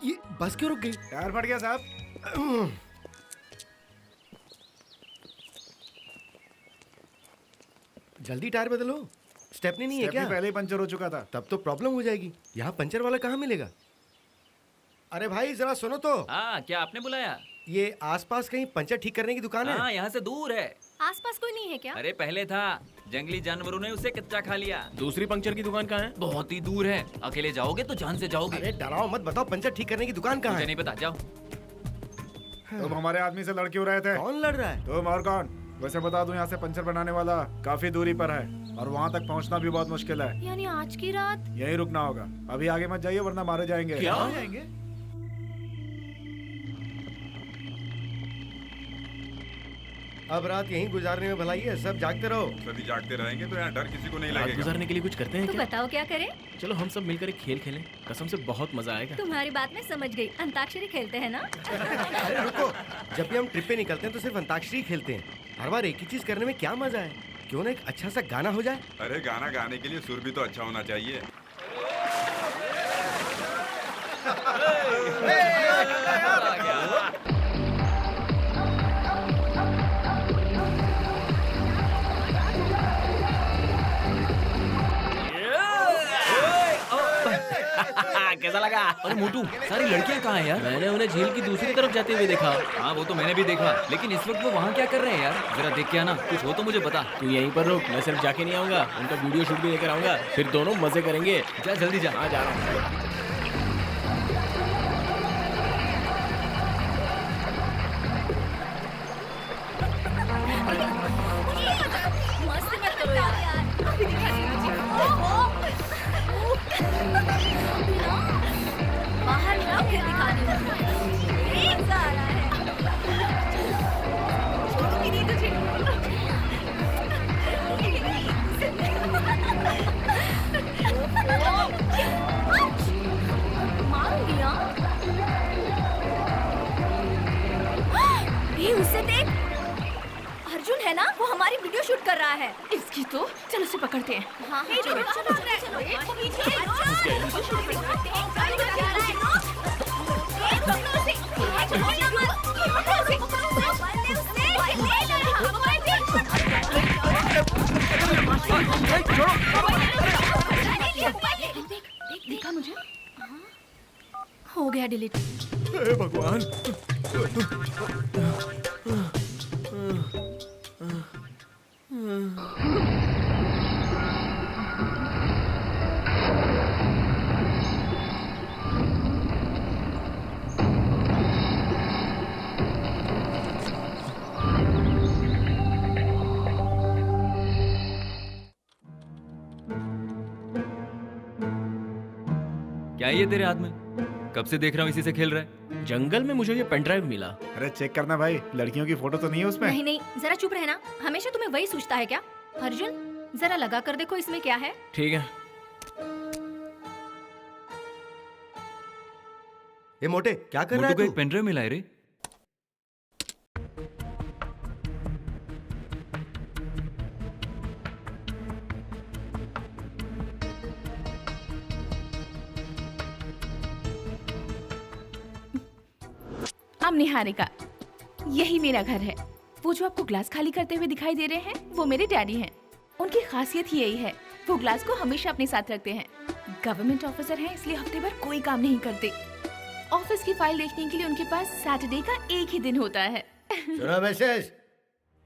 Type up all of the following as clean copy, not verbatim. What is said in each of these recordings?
ये बस क्यों रुक गई? टायर फट गया साहब। जल्दी टायर बदलो। स्टेपनी नहीं है क्या? पहले ही पंचर हो चुका था। तब तो प्रॉब्लम हो जाएगी। यहाँ पंचर वाला कहाँ मिलेगा? अरे भाई जरा सुनो तो। हाँ, क्या आपने बुलाया? ये आसपास कहीं पंचर ठीक करने की दुकान है? हाँ, यहाँ से दूर है। आसपास कोई नहीं है क्या? अरे पहले था, जंगली जानवरों ने उसे कच्चा खा लिया। दूसरी पंक्चर की दुकान कहाँ है? बहुत ही दूर है, अकेले जाओगे तो जान से जाओगे। अरे डराओ मत, बताओ पंचर ठीक करने की दुकान कहाँ मुझे है? नहीं पता, जाओ। तुम हमारे आदमी से लड़ क्यों रहे थे? कौन लड़ रहा है? तुम और कौन? वैसे बता दूं, यहाँ से पंचर बनाने वाला काफी दूरी पर है और वहाँ तक पहुँचना भी बहुत मुश्किल है। यानी आज की रात? यहीं रुकना होगा। अभी आगे मत जाइए वरना मारे जाएंगे। क्या? जाएंगे? अब रात यहीं गुजारने में भलाई है, सब जागते रहो। सभी जागते रहेंगे तो यहाँ डर किसी को नहीं रात लगेगा। गुजारने के लिए कुछ करते हैं तो क्या? बताओ क्या करें? चलो हम सब मिलकर एक खेल खेलें, कसम से बहुत मजा आएगा। तुम्हारी बात मैं समझ गई, अंताक्षरी खेलते हैं ना? अरे रुको, जब भी हम ट्रिप पे निकलते हैं तो सिर्फ अंताक्षरी खेलते हैं। हर बार एक ही चीज करने में क्या मजा है? क्यों ना एक अच्छा सा गाना हो जाए? अरे गाना गाने के लिए सुर भी तो अच्छा होना चाहिए। कैसा लगा? अरे मोटू, सारी लड़कियाँ कहाँ हैं यार? मैंने उन्हें झील की दूसरी तरफ जाते हुए देखा। हाँ, वो तो मैंने भी देखा, लेकिन इस वक्त वो वहाँ क्या कर रहे हैं यार? जरा देख के आना, कुछ हो तो मुझे बता। तू यहीं पर रुक, मैं सिर्फ जाके नहीं आऊंगा, उनका वीडियो शूट भी लेकर आऊंगा, फिर दोनों मजे करेंगे। जा जल्दी जा। हाँ जा रहा हूँ। मस्त मत करो यार। अभी दिखाती हूँ मुझे। बाहर निकलो, फिर दिखाती हूँ। मजा आ रहा है। छोड़ूंगी नहीं तुझे। मारूंगी हाँ। ये उसे देख, अर्जुन है ना, वो हमारी वीडियो शूट कर रहा है। इसकी तो चलो से पकड़ते हैं। हाँ हाँ चलो चलो चलो इसको पीछे वीडियो शूट करते हैं। गाड़ी बजा रहा है ना, ये पकड़ो उसे, छोड़ो ना मत, पकड़ो उसे, बंदे उसने ले लो मोबाइल। देख देखा मुझे? हो गया डिलीट। हे भगवान। क्या है ये तेरे हाथ में? कब से देख रहा हूँ इसी से खेल रहा है। जंगल में मुझे ये पेन ड्राइव मिला। अरे चेक करना भाई, लड़कियों की फोटो तो नहीं है उसमें? नहीं नहीं, जरा चुप रहना। हमेशा तुम्हें वही सूझता है क्या? अर्जुन जरा लगा कर देखो इसमें क्या है। ठीक है। ये मोटे क्या कर रहा मोटू को है एक तू? पेनड्राइव मिला है रे। अब निहारिका, यही मेरा घर है। वो जो आपको ग्लास खाली करते हुए दिखाई दे रहे हैं, वो मेरे डैडी हैं। उनकी खासियत ही यही है, वो ग्लास को हमेशा अपने साथ रखते हैं। गवर्नमेंट ऑफिसर हैं, इसलिए हफ्ते भर कोई काम नहीं करते। ऑफिस की फाइल देखने के लिए उनके पास सैटरडे का एक ही दिन होता है। सुनो मैसेज,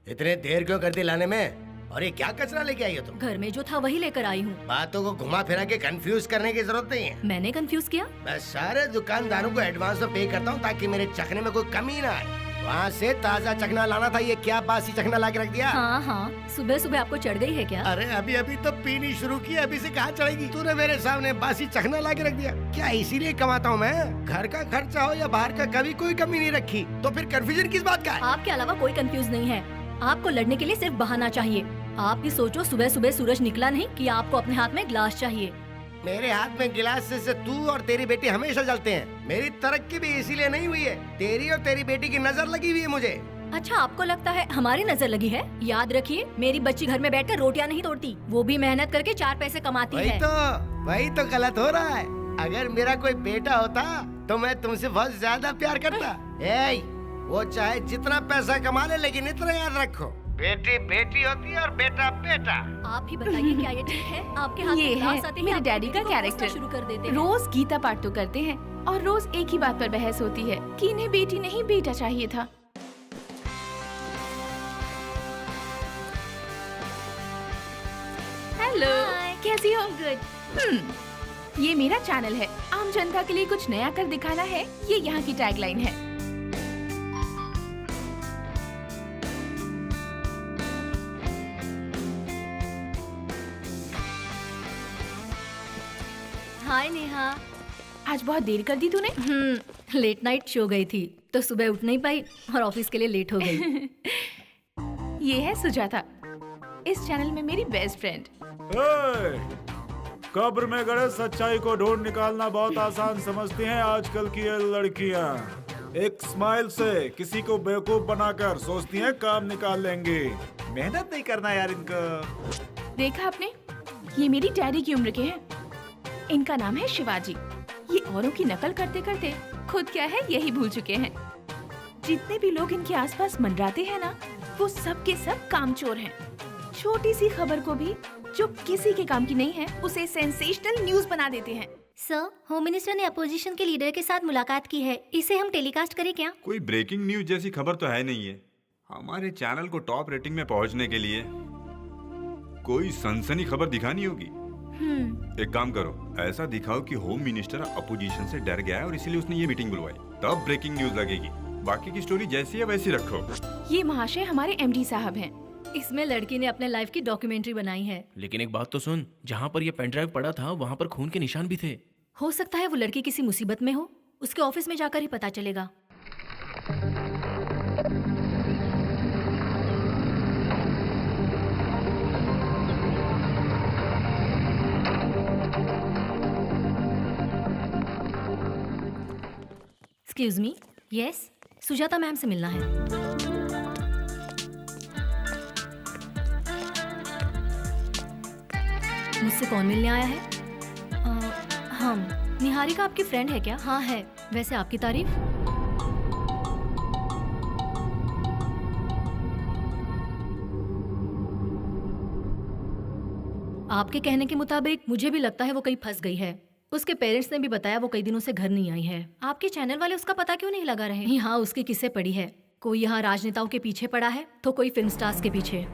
इतने देर क्यों कर दी लाने में? और ये क्या कचरा लेके आई हो तुम? घर में जो था वही लेकर आई हूँ। बातों को घुमा फिरा के कंफ्यूज करने की जरूरत नहीं है। मैंने कंफ्यूज किया? मैं सारे दुकानदारों को एडवांस में पे करता हूँ ताकि मेरे चखने में कोई कमी ना आए। वहाँ से ताजा चखना लाना था, ये क्या बासी चखना ला के रख दिया? हाँ हाँ, सुबह सुबह आपको चढ़ गई है क्या? अरे अभी अभी तो पीनी शुरू की, अभी से कहाँ चढ़ेगी? तूने मेरे सामने बासी चखना ला के रख दिया। क्या इसीलिए कमाता हूँ मैं? घर का खर्चा हो या बाहर का, कभी कोई कमी नहीं रखी। तो फिर कंफ्यूजन किस बात का है? आपके अलावा कोई कंफ्यूज नहीं है। आपको लड़ने के लिए सिर्फ बहाना चाहिए। आप भी सोचो, सुबह सुबह सूरज निकला नहीं कि आपको अपने हाथ में ग्लास चाहिए। मेरे हाथ में गिलास से तू और तेरी बेटी हमेशा जलते हैं। मेरी तरक्की भी इसीलिए नहीं हुई है, तेरी और तेरी बेटी की नजर लगी हुई है मुझे। अच्छा, आपको लगता है हमारी नजर लगी है? याद रखिए, मेरी बच्ची घर में बैठकर रोटियां नहीं तोड़ती, वो भी मेहनत करके 4 पैसे कमाती है। वही तो गलत हो रहा है। अगर मेरा कोई बेटा होता तो मैं तुमसे बहुत ज्यादा प्यार करता। ए, वो चाहे जितना पैसा कमा ले, लेकिन इतना याद रखो, बेटी बेटी होती है और बेटा बेटा। आप ही बताइए क्या ये ठीक है? आपके हाथ ये में है ग्लास आते हैं, मेरे आप डैडी का बेटी को कैरेक्टर। कोसना शुरू कर देते हैं। रोज गीता पाठ तो करते हैं और रोज एक ही बात पर बहस होती है कि इन्हें बेटी नहीं बेटा चाहिए था। Hello, Hi. कैसी हो? गुड। ये मेरा चैनल है। आम जनता के लिए कुछ नया कर दिखाना है, ये यहाँ की टैगलाइन है। हाय नेहा। आज बहुत देर कर दी तूने। लेट नाइट शो गई थी तो सुबह उठ नहीं पाई और ऑफिस के लिए लेट हो गई। ये है सुजाता, इस चैनल में मेरी बेस्ट फ्रेंड। कब्र में गड़े सच्चाई को ढूंढ निकालना बहुत आसान समझती हैं आजकल की ये लड़कियां। एक स्माइल से किसी को बेवकूफ बनाकर सोचती हैं काम निकाल लेंगी। मेहनत नहीं करना यार इनको। देखा आपने, ये मेरी डैडी की उम्र के हैं। इनका नाम है शिवाजी। ये औरों की नकल करते करते खुद क्या है यही भूल चुके हैं। जितने भी लोग इनके आसपास मंडराते हैं ना, वो सब के सब कामचोर हैं। छोटी सी खबर को भी जो किसी के काम की नहीं है, उसे सेंसेशनल न्यूज बना देते हैं। सर, होम मिनिस्टर ने अपोजिशन के लीडर के साथ मुलाकात की है। इसे हम टेलीकास्ट करें क्या? कोई ब्रेकिंग न्यूज जैसी खबर तो है नहीं है। हमारे चैनल को टॉप रेटिंग में पहुंचने के लिए कोई सनसनी खबर दिखानी होगी। एक काम करो, ऐसा दिखाओ कि होम मिनिस्टर अपोजिशन से डर गया है और इसीलिए उसने ये मीटिंग बुलवाई, तब ब्रेकिंग न्यूज लगेगी। बाकी की स्टोरी जैसी है वैसी रखो। ये महाशय हमारे एमडी साहब हैं। इसमें लड़की ने अपने लाइफ की डॉक्यूमेंट्री बनाई है। लेकिन एक बात तो सुन, जहाँ पर ये पेन ड्राइव पड़ा था वहाँ पर खून के निशान भी थे। हो सकता है वो लड़की किसी मुसीबत में हो। उसके ऑफिस में जाकर ही पता चलेगा। Excuse me. Yes. Sujata ma'am से मिलना है। मुझसे कौन मिलने आया है? हम। निहारिका आपकी फ्रेंड है क्या? हाँ है। वैसे आपकी तारीफ? आपके कहने के मुताबिक मुझे भी लगता है वो कहीं फंस गई है। उसके पेरेंट्स ने भी बताया वो कई दिनों से घर नहीं आई है। आपके चैनल वाले उसका पता क्यों नहीं लगा रहे? यहाँ उसकी किस्से पड़ी है। कोई यहाँ राजनेताओं के पीछे पड़ा है तो कोई फिल्म स्टार्स के पीछे।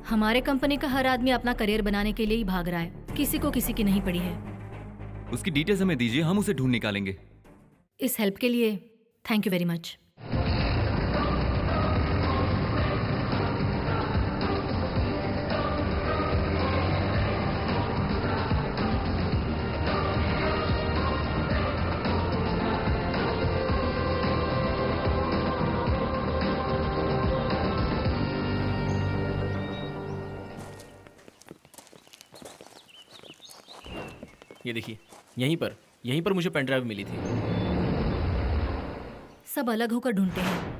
हमारे कंपनी का हर आदमी अपना करियर बनाने के लिए ही भाग रहा है। किसी को किसी की नहीं पड़ी है। उसकी डिटेल्स हमें दीजिए, हम उसे ढूंढ निकालेंगे। इस हेल्प के लिए थैंक यू वेरी मच। ये देखिए, यहीं पर मुझे पेन ड्राइव मिली थी। सब अलग होकर ढूंढते हैं।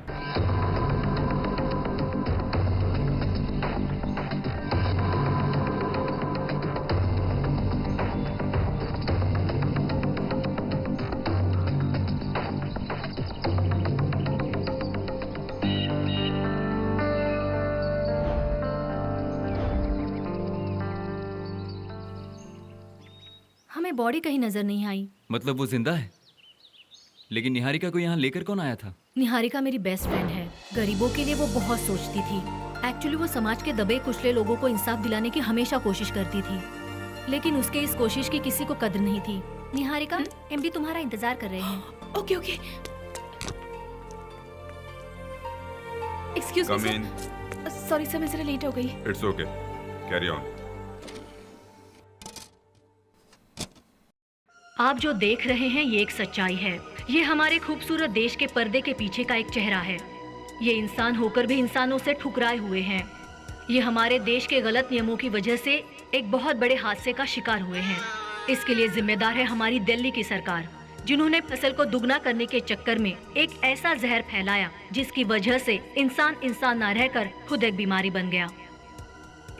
हमें बॉडी कहीं नजर नहीं आई। मतलब वो जिंदा है? लेकिन निहारिका को यहाँ लेकर कौन आया था? निहारिका मेरी बेस्ट फ्रेंड है। गरीबों के लिए वो बहुत सोचती थी। एक्चुअली वो समाज के दबे कुचले लोगों को इंसाफ दिलाने की हमेशा कोशिश करती थी, लेकिन उसके इस कोशिश की किसी को कदर नहीं थी। निहारिका, एमडी तुम्हारा इंतजार कर रहे हैं। Okay okay. एक्सक्यूज कम मी इन। सर, सॉरी सर, मैं जरा लेट हो गई। It's okay, carry on. आप जो देख रहे हैं ये एक सच्चाई है। ये हमारे खूबसूरत देश के पर्दे के पीछे का एक चेहरा है। ये इंसान होकर भी इंसानों से ठुकराए हुए हैं। ये हमारे देश के गलत नियमों की वजह से एक बहुत बड़े हादसे का शिकार हुए हैं। इसके लिए जिम्मेदार है हमारी दिल्ली की सरकार, जिन्होंने फसल को दुगना करने के चक्कर में एक ऐसा जहर फैलाया जिसकी वजह से इंसान इंसान ना रहकर खुद एक बीमारी बन गया।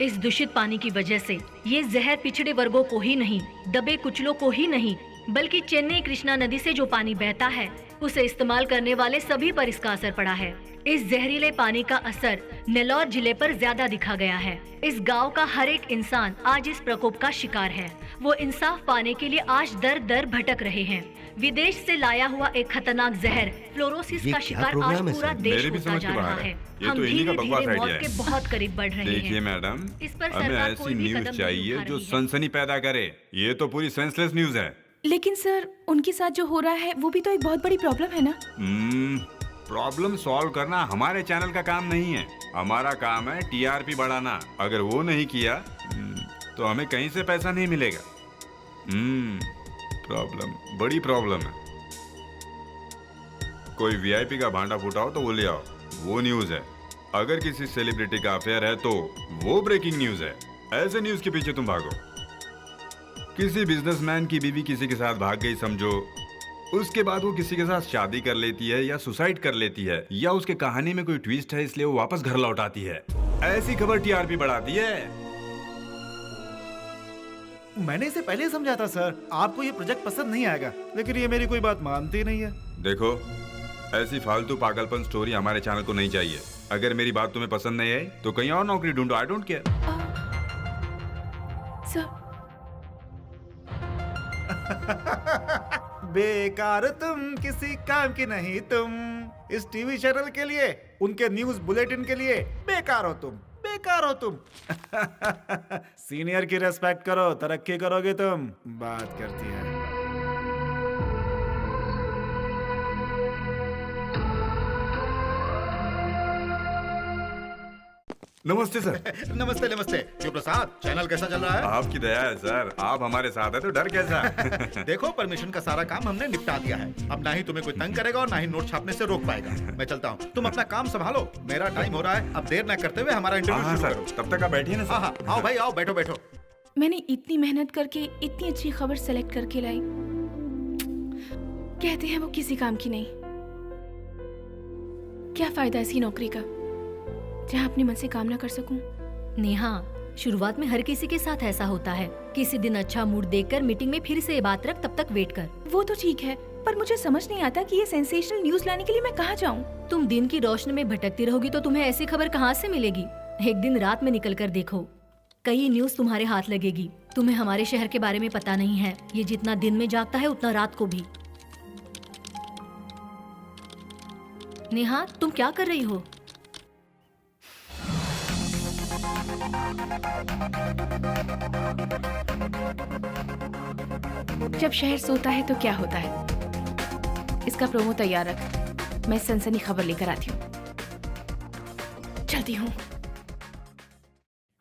इस दूषित पानी की वजह से ये जहर पिछड़े वर्गों को ही नहीं, दबे कुचलों को ही नहीं, बल्कि चेन्नई कृष्णा नदी से जो पानी बहता है उसे इस्तेमाल करने वाले सभी पर इसका असर पड़ा है। इस जहरीले पानी का असर नेल्लौर जिले पर ज्यादा दिखा गया है। इस गांव का हर एक इंसान आज इस प्रकोप का शिकार है। वो इंसाफ पाने के लिए आज दर दर भटक रहे हैं। विदेश से लाया हुआ एक खतरनाक जहर फ्लोरोसिस का शिकार आज पूरा देश होता जा रहा है। हम धीरे धीरे मौत के बहुत करीब बढ़ रहे हैं। देखिए मैडम, इस पर हमें सरकार ऐसी कोई भी न्यूज कदम नहीं चाहिए उठा जो रही है। सनसनी पैदा करे। ये तो पूरी सेंसलेस न्यूज है। लेकिन सर, उनके साथ जो हो रहा है वो भी तो एक बहुत बड़ी प्रॉब्लम है ना। प्रॉब्लम सॉल्व करना हमारे चैनल का काम नहीं है। हमारा काम है टीआरपी बढ़ाना। अगर वो नहीं किया तो हमें कहीं से पैसा नहीं मिलेगा। प्रॉब्लम, बड़ी प्रॉब्लम है। कोई वीआईपी का भांडा फूटा हो तो वो ले आओ, वो न्यूज है। अगर किसी सेलिब्रिटी का अफेयर है तो वो ब्रेकिंग न्यूज है। ऐसे न्यूज के पीछे तुम भागो। किसी बिजनेसमैन की बीवी किसी के साथ भाग गई समझो, उसके बाद वो किसी के साथ शादी कर लेती है या सुसाइड कर लेती है, या उसके कहानी में कोई ट्विस्ट है इसलिए वो वापस घर लौट आती है। ऐसी खबर टीआरपी बढ़ाती है। मैंने इसे पहले ही समझा था सर, आपको ये प्रोजेक्ट पसंद नहीं आएगा, लेकिन ये मेरी कोई बात मानती नहीं है। देखो, ऐसी फालतू पागलपन स्टोरी हमारे चैनल को नहीं चाहिए। अगर मेरी बात तुम्हें पसंद नहीं आई तो कहीं और नौकरी ढूंढो। I don't care. सर, बेकार तुम, किसी काम की नहीं तुम। इस टीवी चैनल के लिए, उनके न्यूज बुलेटिन के लिए बेकार हो तुम, बेकार हो तुम। सीनियर की रेस्पेक्ट करो, तरक्की करोगे तुम। बात करती है। नमस्ते सर। नमस्ते नमस्ते। शिव प्रसाद, चैनल कैसा चल रहा है? आपकी दया है सर, आप हमारे साथ है तो डर कैसा। देखो, परमिशन का सारा काम हमने निपटा दिया है। अब ना ही तुम्हें कोई तंग करेगा और ना ही नोट छापने से रोक पाएगा। मैं चलता हूँ, तुम अपना काम संभालो। मेरा टाइम हो रहा है। अब देर न करते हुए हमारा इंटरव्यू शुरू करो। तब तक आप बैठिए ना। हाँ हाँ, आओ भाई आओ, बैठो बैठो। मैंने इतनी मेहनत करके इतनी अच्छी खबर सेलेक्ट करके लाई, कहते हैं वो किसी काम की नहीं। क्या फायदा ऐसी नौकरी का जहाँ अपने मन से काम ना कर सकूं। नेहा, शुरुआत में हर किसी के साथ ऐसा होता है। किसी दिन अच्छा मूड देखकर मीटिंग में फिर से ये बात रख, तब तक वेट कर। वो तो ठीक है, पर मुझे समझ नहीं आता कि ये सेंसेशनल न्यूज लाने के लिए मैं कहाँ जाऊँ। तुम दिन की रोशनी में भटकती रहोगी तो तुम्हें ऐसी खबर कहाँ से मिलेगी। एक दिन रात में निकल कर देखो, कई न्यूज तुम्हारे हाथ लगेगी। तुम्हें हमारे शहर के बारे में पता नहीं है। ये जितना दिन में जागता है उतना रात को भी। नेहा, तुम क्या कर रही हो? जब शहर सोता है तो क्या होता है। इसका प्रोमो तैयार रख, मैं सनसनी खबर लेकर आती हूँ। चलती हूँ।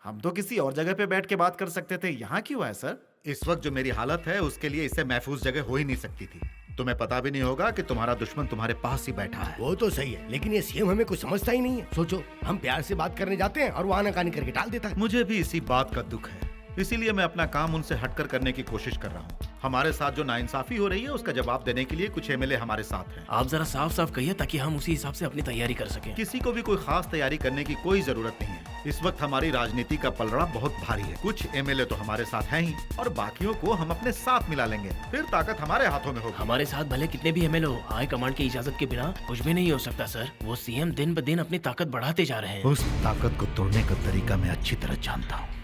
हम तो किसी और जगह पे बैठ के बात कर सकते थे, यहाँ क्यों है सर? इस वक्त जो मेरी हालत है उसके लिए इससे महफूज जगह हो ही नहीं सकती थी। तुम्हें पता भी नहीं होगा कि तुम्हारा दुश्मन तुम्हारे पास ही बैठा है। वो तो सही है, लेकिन ये सीएम हमें कुछ समझता ही नहीं है। सोचो, हम प्यार से बात करने जाते हैं और वो आनाकानी करके टाल देता है। मुझे भी इसी बात का दुख है, इसीलिए मैं अपना काम उनसे हटकर करने की कोशिश कर रहा हूँ। हमारे साथ जो नाइंसाफी हो रही है उसका जवाब देने के लिए कुछ एमएलए हमारे साथ हैं। आप जरा साफ साफ कहिए ताकि हम उसी हिसाब से अपनी तैयारी कर सकें। किसी को भी कोई खास तैयारी करने की कोई जरूरत नहीं है। इस वक्त हमारी राजनीति का पलड़ा बहुत भारी है। कुछ एमएलए तो हमारे साथ हैं ही, और बाकियों को हम अपने साथ मिला लेंगे। फिर ताकत हमारे हाथों में होगी। हमारे साथ भले कितने भी एमएलए हो, हाई कमांड की इजाजत के बिना कुछ भी नहीं हो सकता सर। वो सीएम दिन ब दिन अपनी ताकत बढ़ाते जा रहे हैं। उस ताकत को तोड़ने का तरीका मैं अच्छी तरह जानता हूँ।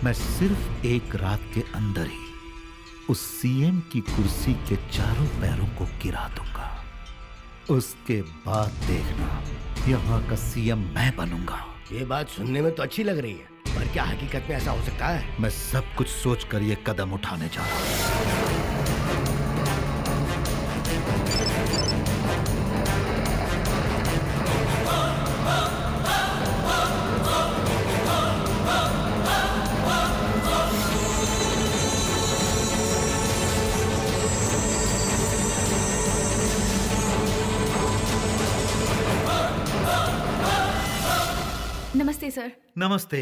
मैं सिर्फ एक रात के अंदर ही उस सीएम की कुर्सी के चारों पैरों को गिरा दूंगा। उसके बाद देखना, यहाँ का सीएम मैं बनूंगा। ये बात सुनने में तो अच्छी लग रही है, पर क्या हकीकत में ऐसा हो सकता है? मैं सब कुछ सोचकर ये कदम उठाने जा रहा हूँ। नमस्ते सर। नमस्ते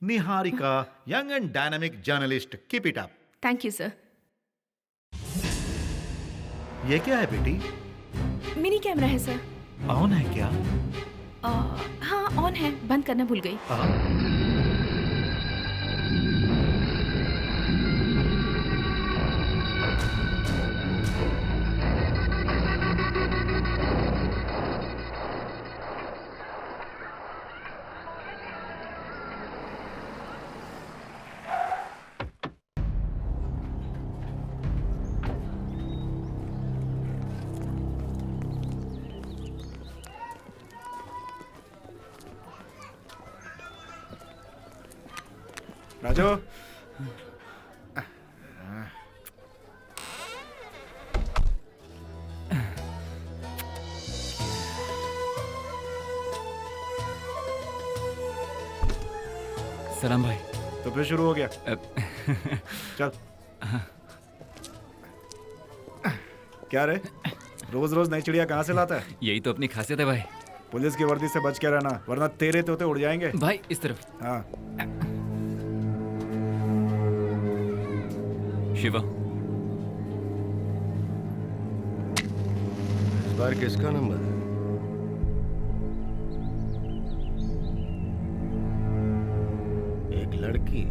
Niharika, young and dynamic journalist, keep it up. Thank you sir. ये क्या है बेटी? मिनी कैमरा है सर। ऑन है क्या? हाँ ऑन है, बंद करना भूल गई। राजू, सलाम भाई। तो फिर शुरू हो गया। चल। क्या रे, रोज रोज नई चिड़िया कहाँ से लाता है? यही तो अपनी खासियत है भाई। पुलिस की वर्दी से बच के रहना, वरना तेरे तोते उड़ जाएंगे। भाई इस तरफ। हाँ। शिवा, इस बार किसका नंबर है? एक लड़की।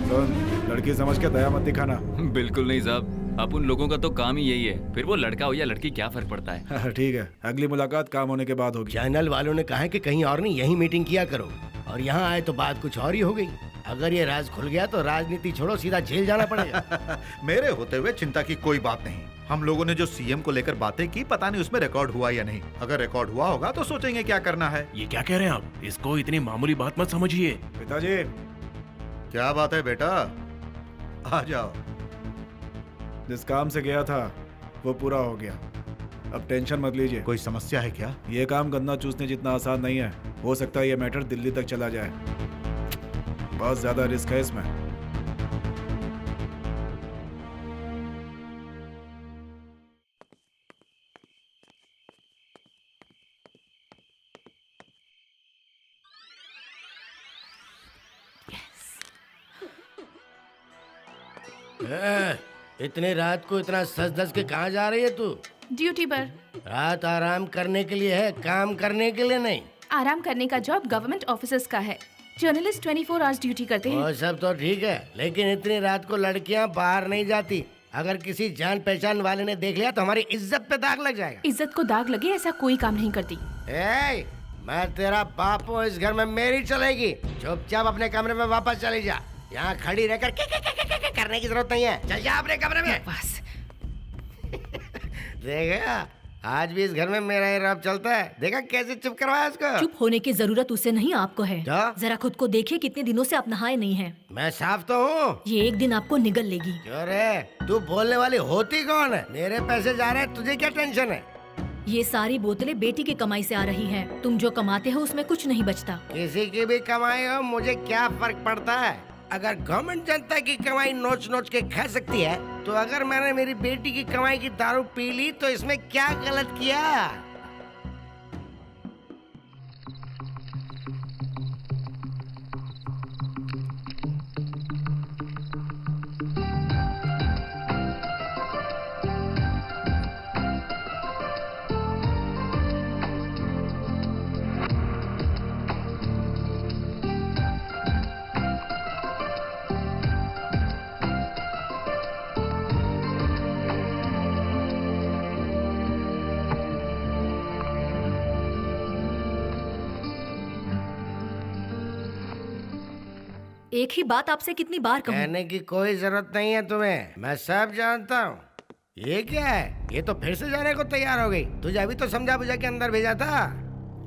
सुन, लड़की समझ के दया मत दिखाना। बिल्कुल नहीं साहब, अब उन लोगों का तो काम ही यही है, फिर वो लड़का हो या लड़की क्या फर्क पड़ता है। ठीक है, अगली मुलाकात काम होने के बाद होगी। चैनल वालों ने कहा है कि कहीं और नहीं, यही मीटिंग किया करो, और यहाँ आए तो बात कुछ और ही हो गई। अगर ये राज खुल गया तो राजनीति छोड़ो, सीधा जेल जाना पड़ेगा। मेरे होते हुए चिंता की कोई बात नहीं। हम लोगों ने जो सीएम को लेकर बातें की, पता नहीं उसमें रिकॉर्ड हुआ या नहीं। अगर रिकॉर्ड हुआ होगा तो सोचेंगे क्या करना है। ये क्या कह रहे हैं आप? इसको इतनी मामूली बात मत समझिए। पिताजी, क्या बात है बेटा, आ जाओ। जिस काम से गया था वो पूरा हो गया, अब टेंशन मत लीजिए। कोई समस्या है क्या? ये काम गन्ना चूसने जितना आसान नहीं है। हो सकता है ये मैटर दिल्ली तक चला जाए, बहुत ज्यादा रिस्क है इसमें। इतने रात को इतना सज धज के कहाँ जा रही है तू? ड्यूटी पर। रात आराम करने के लिए है, काम करने के लिए नहीं। आराम करने का जॉब गवर्नमेंट ऑफिसर्स का है। जर्नलिस्ट 24 आवर्स ड्यूटी करते हैं। वो सब तो ठीक है, लेकिन इतनी रात को लड़कियां बाहर नहीं जाती। अगर किसी जान पहचान वाले ने देख लिया तो हमारी इज्जत पे दाग लग जाएगा। इज्जत को दाग लगे ऐसा कोई काम नहीं करती। मैं तेरा बाप हूँ, इस घर में मेरी चलेगी। चुपचाप अपने कमरे में वापस चली जा। यहाँ खड़ी रहकर करने की जरूरत नहीं है। चल जा अपने कमरे में बस। देखा, आज भी इस घर में मेरा ही रब चलता है। देखा कैसे चुप करवाया उसको। चुप होने की जरूरत उसे नहीं, आपको है। क्या? जरा खुद को देखिए, कितने दिनों से आप नहाए नहीं हैं। मैं साफ तो हूँ। ये एक दिन आपको निगल लेगी। क्यों रे, तू बोलने वाली होती कौन है? मेरे पैसे जा रहे हैं, तुझे क्या टेंशन है? ये सारी बोतलें बेटी की कमाई से आ रही हैं। तुम जो कमाते हो उसमें कुछ नहीं बचता। किसी की भी कमाई हो, मुझे क्या फर्क पड़ता है? अगर गवर्नमेंट जनता की कमाई नोच नोच के खा सकती है, तो अगर मैंने मेरी बेटी की कमाई की दारू पी ली तो इसमें क्या गलत किया? एक ही बात आपसे कितनी बार कहूं? कहने की कोई जरूरत नहीं है तुम्हें, मैं सब जानता हूँ। ये क्या है? ये तो फिर से जाने को तैयार हो गई। तुझे अभी तो समझा बुझा के अंदर भेजा था।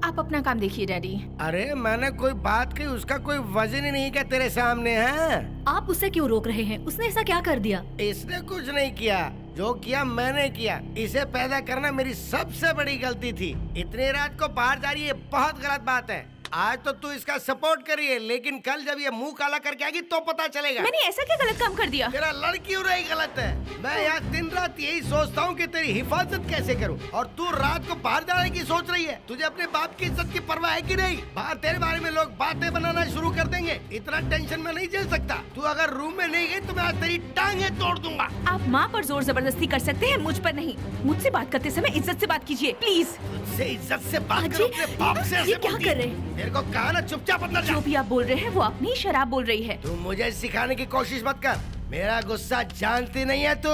आप अपना काम देखिए डैडी। अरे मैंने कोई बात की, उसका कोई वजन ही नहीं क्या तेरे सामने है? आप उसे क्यों रोक रहे हैं? उसने ऐसा क्या कर दिया? इसने कुछ नहीं किया, जो किया मैंने किया। इसे पैदा करना मेरी सबसे बड़ी गलती थी। इतनी रात को बाहर जा रही है, बहुत गलत बात है। आज तो तू इसका सपोर्ट करिए, लेकिन कल जब ये मुंह काला करके आएगी तो पता चलेगा। मैंने ऐसा क्या गलत काम कर दिया? तेरा लड़की हो रही गलत है। मैं यहाँ दिन रात यही सोचता हूँ कि तेरी हिफाजत कैसे करूँ, और तू रात को बाहर जाने की सोच रही है। तुझे अपने बाप की इज्जत की परवाह है कि नहीं? बाहर तेरे बारे में लोग बातें बनाना शुरू कर देंगे। इतना टेंशन में नहीं झेल सकता। तू अगर रूम में नहीं गई तो मैं आज तेरी टांगे तोड़ दूंगा। आप माँ पर जोर जबरदस्ती कर सकते हैं, मुझ पर नहीं। मुझसे बात करते समय इज्जत से बात कीजिए प्लीज। मुझसे इज्जत से बात अजी, करो, अपने बाप से ऐसे ये क्या बोलती कर है? रहे हैं? मेरे को कहा ना चुपचाप अंदर जा। जो भी आप बोल रहे हैं वो अपनी शराब बोल रही है। तू मुझे सिखाने की कोशिश मत कर। मेरा गुस्सा जानती नहीं है तू।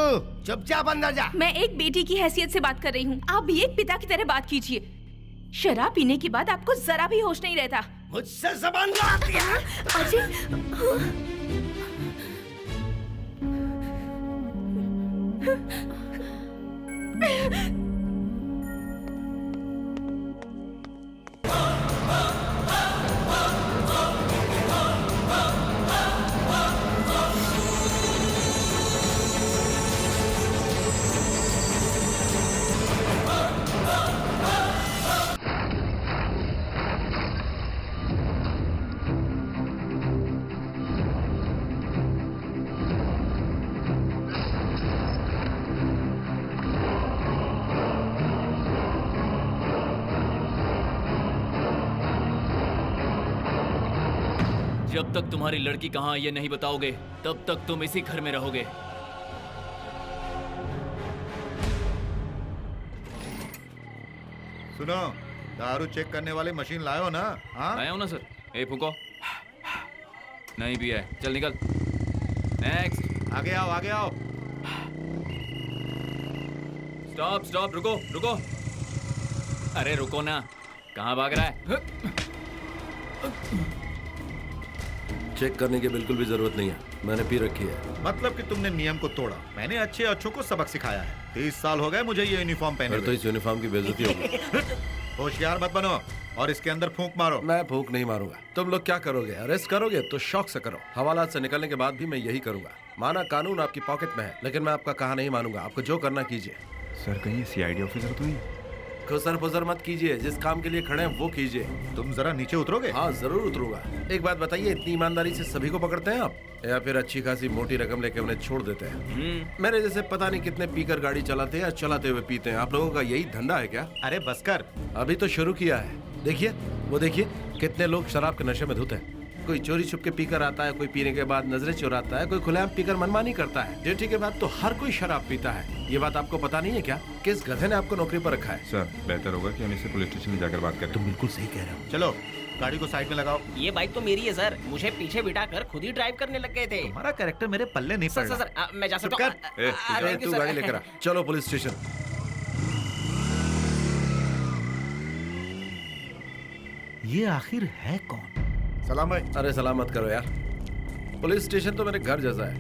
चुपचाप अंदर जा। मैं एक बेटी की हैसियत से बात कर रही हूँ, आप भी एक पिता की तरह बात कीजिए। शराब पीने के बाद आपको जरा भी होश नहीं रहता। मुझसे जबान लड़ाती है। अजी, जब तक तुम्हारी लड़की कहाँ ये नहीं बताओगे तब तक तुम इसी घर में रहोगे। सुनो, दारू चेक करने वाली मशीन लायो ना? हाँ लाया हूँ ना सर। ए फूको। नहीं भी है, चल निकल। नेक्स्ट। आगे आओ, आगे आओ। स्टॉप स्टॉप, रुको रुको। अरे रुको ना, कहाँ भाग रहा है? चेक करने की बिल्कुल भी जरूरत नहीं है, मैंने पी रखी है। मतलब कि तुमने नियम को तोड़ा। मैंने अच्छे अच्छों को सबक सिखाया है। 30 साल हो गए मुझे ये यूनिफॉर्म पहने फिर तो इस यूनिफॉर्म की बेइज्जती होगी। होशियार मत बनो और इसके अंदर फूंक मारो। मैं फूंक नहीं मारूंगा। तुम लोग क्या करोगे? अरेस्ट करोगे तो शौक से करो। हवालात से निकलने के बाद भी मैं यही करूंगा। माना कानून आपकी पॉकेट में है, लेकिन मैं आपका कहा नहीं मानूंगा। आपको जो करना कीजिए। सर कहीं सीआईडी ऑफिसर तो नहीं? खुसर फुसर मत कीजिए, जिस काम के लिए खड़े हैं वो कीजिए। तुम जरा नीचे उतरोगे? हाँ जरूर उतरूंगा। एक बात बताइए, इतनी ईमानदारी से सभी को पकड़ते हैं आप, या फिर अच्छी खासी मोटी रकम लेके उन्हें छोड़ देते हैं? मेरे जैसे पता नहीं कितने पीकर गाड़ी चलाते हैं या चलाते हुए पीते हैं। आप लोगों का यही धंधा है क्या? अरे बस कर, अभी तो शुरू किया है। देखिए वो देखिए, कितने लोग शराब के नशे में धुत हैं। कोई चोरी छुप के पीकर आता है, कोई पीने के बाद नजरें चुराता है, कोई खुलेआम पीकर मनमानी करता है। ड्यूटी के बाद तो हर कोई शराब पीता है। ये बात आपको पता नहीं है क्या? किस गधे ने आपको नौकरी पर रखा है? सर बेहतर होगा कि हम इसे पुलिस स्टेशन में जाकर बात करें। तुम बिल्कुल सही कह रहे हो। चलो गाड़ी को साइड में लगाओ। ये बाइक तो मेरी है सर, मुझे पीछे बिठा कर खुद ही ड्राइव करने लग गए थे। हमारा कैरेक्टर मेरे पल्ले नहीं पड़ सर रहा। मैं जा चुप सकता कर। ए, तू गाड़ी लेकर आ। चलो पुलिस स्टेशन। ये आखिर है कौन? सलाम भाई। अरे सलामत करो यार, पुलिस स्टेशन तो मेरे घर जैसा है।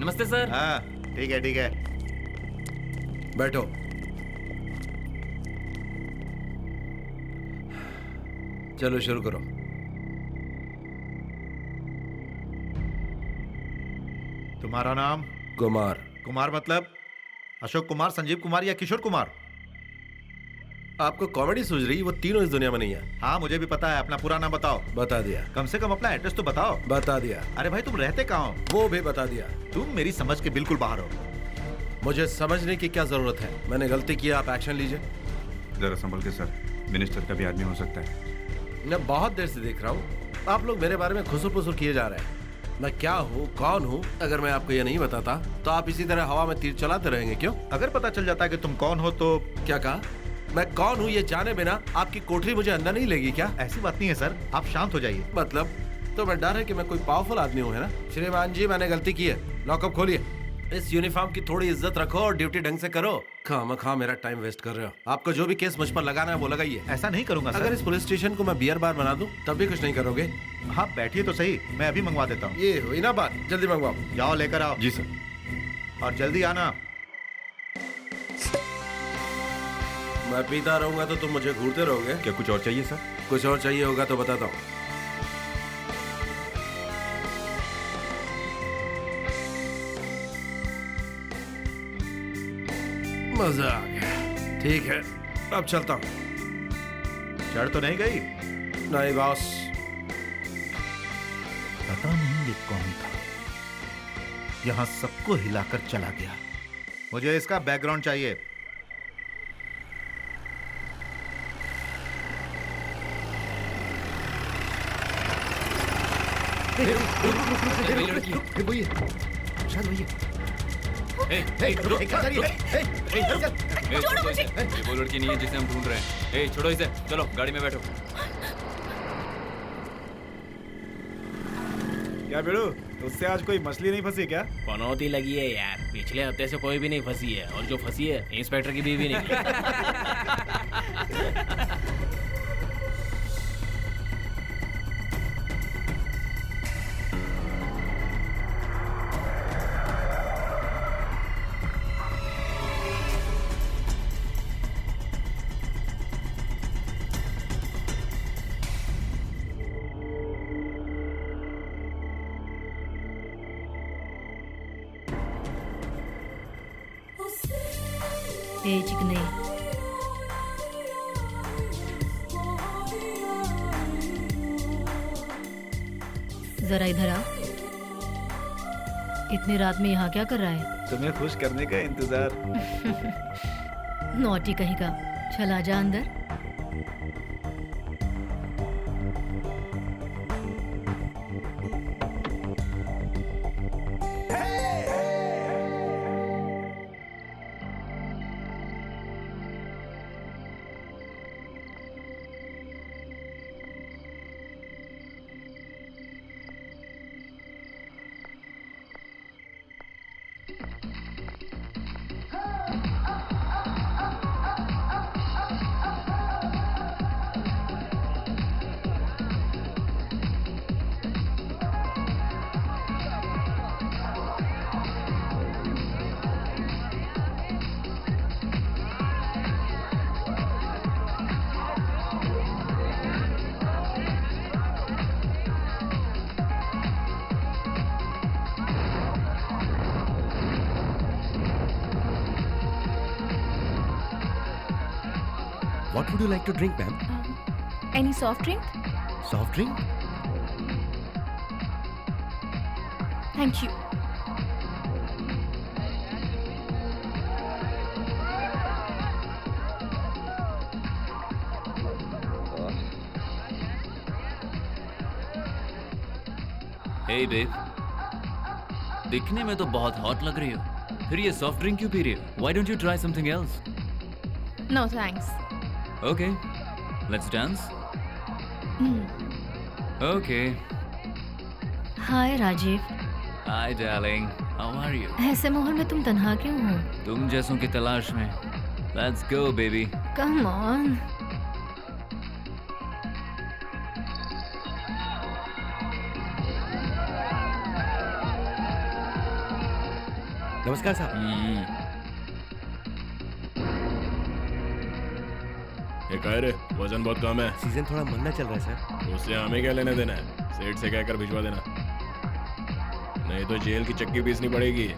नमस्ते सर। हाँ ठीक है ठीक है। बैठो। चलो शुरू करो। तुम्हारा नाम? कुमार। कुमार मतलब अशोक कुमार, संजीव कुमार या किशोर कुमार? आपको कॉमेडी सूझ रही? वो तीनों इस दुनिया में नहीं है। हाँ मुझे भी पता है। अपना पूरा नाम बताओ। बता दिया। कम से कम अपना एड्रेस तो बताओ। बता दिया। अरे भाई तुम रहते कहाँ हो? वो भी बता दिया। तुम मेरी समझ के बिल्कुल बाहर हो। मुझे समझने की क्या जरूरत है? मैंने गलती की, आप एक्शन लीजिए। जरा संभल के सर, मिनिस्टर का भी आदमी हो सकता है। मैं बहुत देर से देख रहा हूँ आप लोग मेरे बारे में खुसुर पुसुर किए जा रहे हैं। मैं क्या हूँ, कौन हूँ, अगर मैं आपको ये नहीं बताता तो आप इसी तरह हवा में तीर चलाते रहेंगे। क्यों? अगर पता चल जाता है कि तुम कौन हो तो? क्या कहा? मैं कौन हूँ ये जाने बिना आपकी कोठरी मुझे अंदर नहीं लेगी क्या? ऐसी बात नहीं है सर, आप शांत हो जाइए। मतलब तो मैं डर है कि मैं कोई पावरफुल आदमी हूँ, है ना? श्रीमान जी मैंने गलती की है, लॉकअप खोलिए। इस यूनिफॉर्म की थोड़ी इज्जत रखो और ड्यूटी ढंग से करो। खामखा मेरा टाइम वेस्ट कर रहे हो। आपको जो भी केस मुझ पर लगाना है वो लगाइए। ऐसा नहीं करूंगा सर। अगर इस पुलिस स्टेशन को मैं बियर बार बना दूं तब भी कुछ नहीं करोगे? हाँ बैठिए तो सही, मैं अभी मंगवा देता हूँ। ये हुई ना बात, जल्दी मंगवाओ। जाओ लेकर आओ। जी सर। और जल्दी आना। मैं पीता रहूंगा तो तुम मुझे घूरते रहोगे। क्या कुछ और चाहिए सर? कुछ और चाहिए होगा तो बताता हूँ। मजा आ गया। ठीक है अब चलता हूँ। चढ़ तो नहीं गई? नहीं बॉस। पता नहीं ये कौन था, यहाँ सबको हिलाकर चला गया। मुझे इसका बैकग्राउंड चाहिए। छोड़ो मुझे। ये वो लड़की नहीं है जिसे हम ढूंढ रहे हैं। ए छोड़ो इसे, चलो गाड़ी में बैठो। क्या बेड़ू, उससे आज कोई मछली नहीं फंसी क्या? पनौती लगी है यार, पिछले हफ्ते से कोई भी नहीं फंसी है, और जो फंसी है इंस्पेक्टर की बीवी नहीं। ए चिकने, जरा इधर आ। इतनी रात में यहाँ क्या कर रहा है? तुम्हें खुश करने का इंतजार। नौटी कहीं का, चला जा अंदर। What would you like to drink, ma'am? Any soft drink? Soft drink? Thank you. Hey babe, दिखने में तो बहुत हॉट लग रही हो, फिर ये सॉफ्ट ड्रिंक क्यों पी रही हो? Why don't you try something else? No thanks. Okay, let's dance. Okay. Hi Rajiv. Hi darling, how are you? ऐसे माहौल में तुम तन्हा क्यों हो? तुम जैसों की तलाश में। Let's go baby. Come on. नमस्कार साहब। ये कह रे, वजन बहुत कम है। सीजन थोड़ा मंदा चल रहा है सर। उससे हमें क्या लेने देना है? सेठ से कहकर भिजवा देना, नहीं तो जेल की चक्की पीसनी पड़ेगी।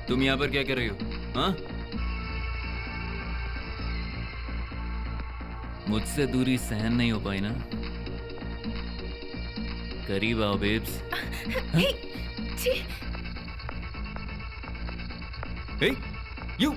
तुम यहाँ पर क्या कर रही हो? हाँ? मुझसे दूरी सहन नहीं हो पाई ना? करीब आओ बेब्स। Hey, you!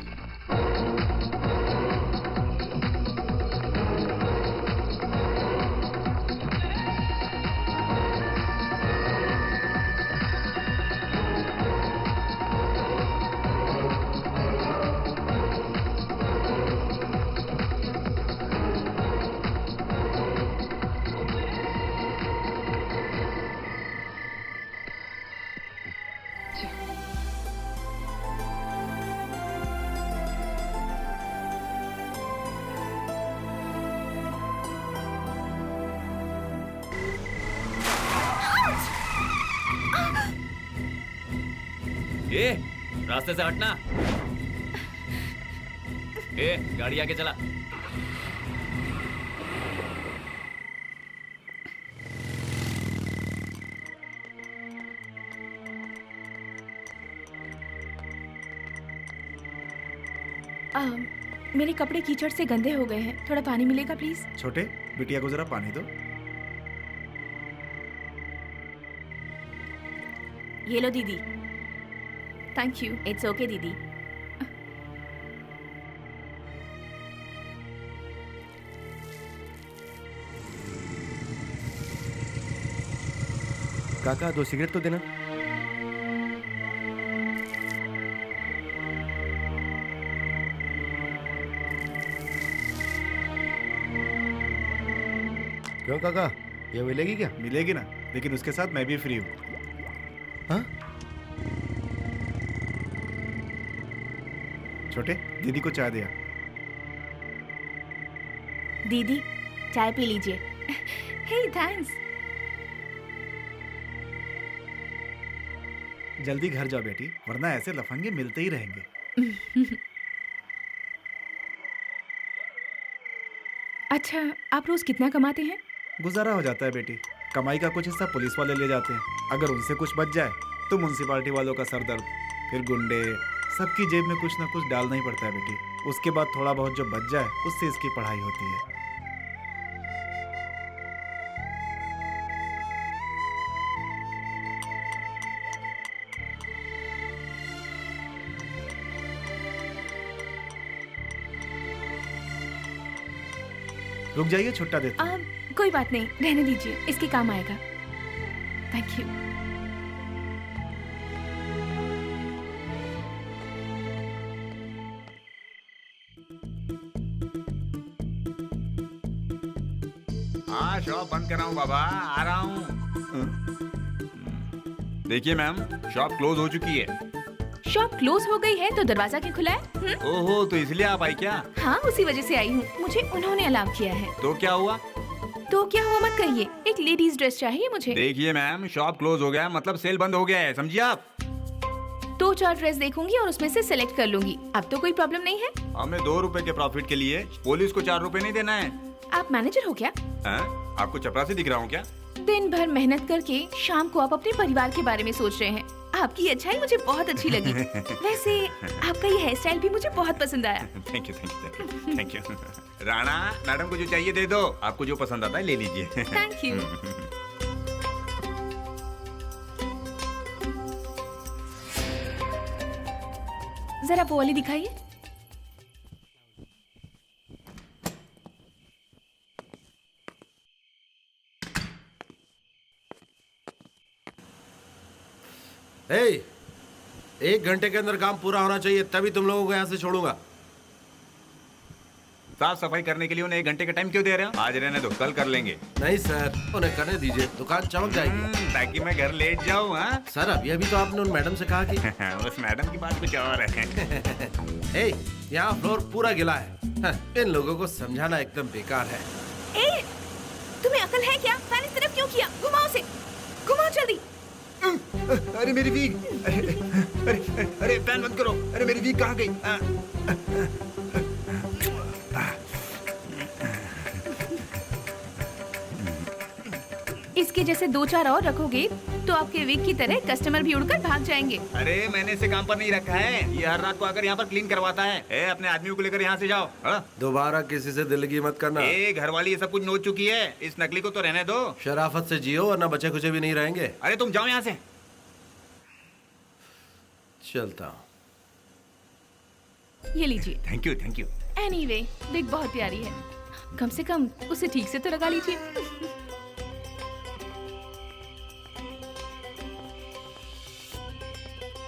ए, रास्ते से हटना। ए, गाड़ी आगे चला। मेरे कपड़े कीचड़ से गंदे हो गए हैं, थोड़ा पानी मिलेगा प्लीज? छोटे, बिटिया को जरा पानी दो। ये लो दीदी। Thank you. इट्स ओके दीदी। काका 2 सिगरेट तो देना। क्यों काका, ये मिलेगी क्या? मिलेगी ना, लेकिन उसके साथ मैं भी फ्री हूँ। हाँ? छोटे, दीदी को चाय दिया। दीदी, चाय पी लीजिए। हे थैंक्स। जल्दी घर जाओ बेटी, वरना ऐसे लफंगे मिलते ही रहेंगे। अच्छा, आप रोज कितना कमाते हैं? गुजारा हो जाता है बेटी, कमाई का कुछ हिस्सा पुलिस वाले ले जाते हैं। अगर उनसे कुछ बच जाए तो म्युनिसिपालिटी वालों का सर दर्द, फिर गुंडे, सबकी जेब में कुछ ना कुछ डालना ही पड़ता है बेटी। उसके बाद थोड़ा बहुत जो बच जाए उससे इसकी पढ़ाई होती है। रुक जाइए, छुट्टा देता हूं। कोई बात नहीं, रहने दीजिए, इसके काम आएगा। Thank you. हाँ, शॉप बंद कर रहा हूँ बाबा, आ रहा हूँ। देखिए मैम, शॉप क्लोज हो चुकी है। शॉप क्लोज हो गई है तो दरवाजा क्यों खुला है? ओहो, तो इसलिए आप आई क्या? हाँ, उसी वजह से आई हूँ। मुझे उन्होंने अलाउ किया है। तो क्या हुआ? तो क्या हुआ मत कहिए, एक लेडीज ड्रेस चाहिए मुझे। देखिए मैम, शॉप क्लोज हो गया है, मतलब सेल बंद हो गया है, समझिए आप। 2-4 ड्रेस देखूंगी और उसमें से सिलेक्ट कर लूंगी। अब तो कोई प्रॉब्लम नहीं है। हमें 2 रुपए के प्रॉफिट के लिए पुलिस को 4 रुपए नहीं देना है। आप मैनेजर हो क्या? आपको चपरासी दिख रहा हूँ क्या? दिन भर मेहनत करके शाम को आप अपने परिवार के बारे में सोच रहे हैं। आपकी अच्छाई मुझे बहुत अच्छी लगी। वैसे आपका ये हेयर स्टाइल भी मुझे बहुत पसंद आया। Thank you, thank you, thank you. Rana madam को जो चाहिए दे दो, आपको जो पसंद आता है ले लीजिए। Thank you. जरा वो वाली दिखाइए। एक घंटे के अंदर काम पूरा होना चाहिए, तभी तुम लोगों को यहाँ से छोड़ूंगा। साफ सफाई करने के लिए उन्हें 1 घंटे का टाइम क्यों दे रहे हो? आज रहने दो, कल कर लेंगे। नहीं सर, उन्हें करने दीजिए, दुकान चमक जाएगी। ताकि मैं घर लेट जाऊँ। हाँ सर, अभी तो आपने उन मैडम से कहा कि उस मैडम की बात कुछ और है। यहाँ फ्लोर पूरा गिला है। इन लोगों को समझाना एकदम बेकार है। तुम्हें अकल है क्या? फैन इस तरफ क्यों किया? घुमाओ से, घुमाओ जल्दी। अरे मेरी वीग, अरे फैन बंद करो। अरे मेरी वीग कहाँ गई? इसके जैसे 2-4 और रखोगे तो आपके वीक की तरह कस्टमर भी उड़कर भाग जाएंगे। अरे मैंने इसे काम पर नहीं रखा है, ये हर रात को आकर यहाँ पर क्लीन करवाता है। अपने आदमियों को लेकर यहाँ से जाओ। दोबारा किसी से दिलगी मत करना। घर वाली ये सब कुछ नोच चुकी है, इस नकली को तो रहने दो। शराफत से जियो वरना बचे खुचे भी नहीं रहेंगे। अरे तुम जाओ यहाँ से। चलता हूँ। ये लीजिए। Thank you, thank you. Anyway, wig बहुत प्यारी है, कम से कम उसे ठीक से तो लगा लीजिए।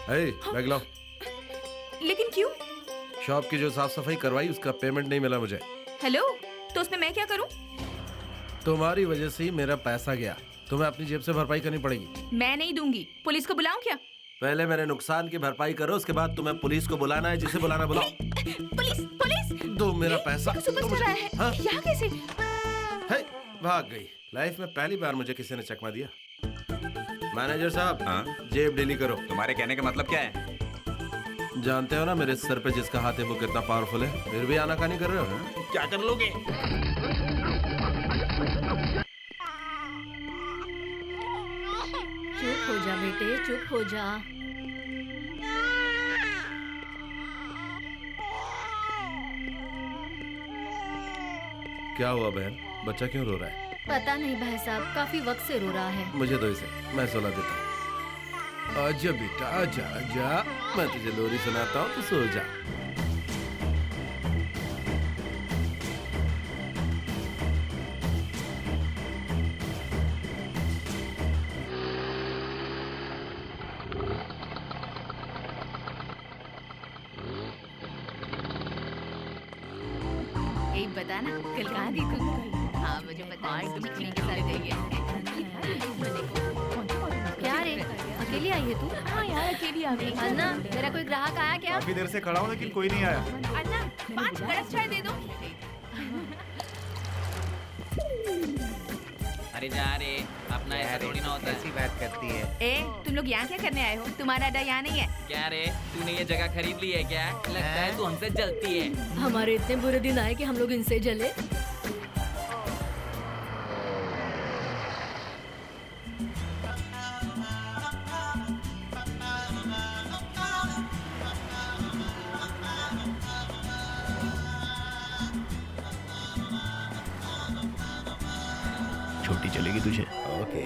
बैग लाओ। लेकिन क्यों? शॉप की जो साफ सफाई करवाई उसका पेमेंट नहीं मिला मुझे। हेलो, तो उसमें मैं क्या करूं? तुम्हारी वजह से ही मेरा पैसा गया, तुम्हें अपनी जेब से भरपाई करनी पड़ेगी। मैं नहीं दूंगी। पुलिस को बुलाऊं क्या? पहले मेरे नुकसान की भरपाई करो, उसके बाद तुम्हें पुलिस को बुलाना है, जिसे बुलाना बुलाओ। Police, police! दो मेरा पैसा। सुपरस्टार आया है। हाँ? यहाँ कैसे? भाग गई। लाइफ में पहली बार मुझे किसी ने चकमा दिया। मैनेजर साहब, जेब ढीली करो। तुम्हारे कहने का मतलब क्या है? जानते हो ना मेरे सर पे जिसका हाथ है वो कितना पावरफुल है, फिर भी आनाकानी कर रहे हो। क्या कर लोगे? चुप हो जा बेटे, चुप हो जा। क्या हुआ बहन, बच्चा क्यों रो रहा है? पता नहीं भाई साहब, काफी वक्त से रो रहा है। मुझे दो इसे, मैं सुला देता हूँ। आजा बेटा, आजा आजा, मैं तुझे लोरी सुनाता हूँ, तू सो जा। बताना कल कहाँ थी तुम? हाँ मुझे पता है, तुम किसी के साथ गई है। क्या रे, अकेली आई है तू? हाँ यार अकेली आ गई। अन्ना, मेरा कोई ग्राहक आया क्या? काफी देर से खड़ा हूँ लेकिन कोई नहीं आया। अन्ना, 5 कड़क चाय दे दो। अरे जा रे, अपना ऐसा थोड़ी ना होता है। ऐसी बात करती है। तुम लोग यहाँ क्या करने आए हो? तुम्हारा अड्डा यहाँ नहीं है क्या रे? तूने ये जगह खरीद ली है क्या? लगता है तू हमसे जलती है। हमारे इतने बुरे दिन आए कि हम लोग इनसे जले। छोटी चलेगी तुझे। ओके।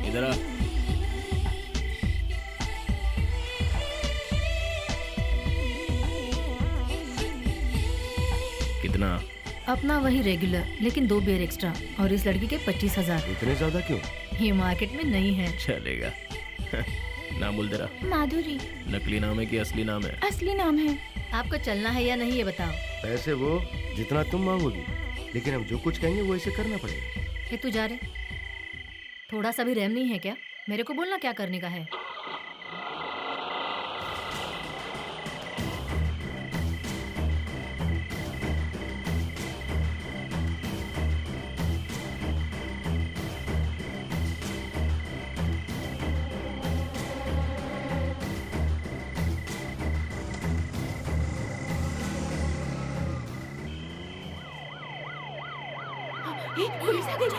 इधर आ। कितना? अपना वही रेगुलर, लेकिन 2 बियर एक्स्ट्रा, और इस लड़की के 25,000। इतने ज्यादा क्यों? ये मार्केट में नहीं है। चलेगा। नाम बोल तेरा। माधुरी। नकली नाम है कि असली नाम है? असली नाम है। आपको चलना है या नहीं ये बताओ। पैसे वो जितना तुम मांगोगी, लेकिन हम जो कुछ कहेंगे वो ऐसे करना पड़ेगा। ये तू जा रे, थोड़ा सा भी रहम नहीं है क्या? मेरे को बोलना क्या करने का है। पुलिस आ गई।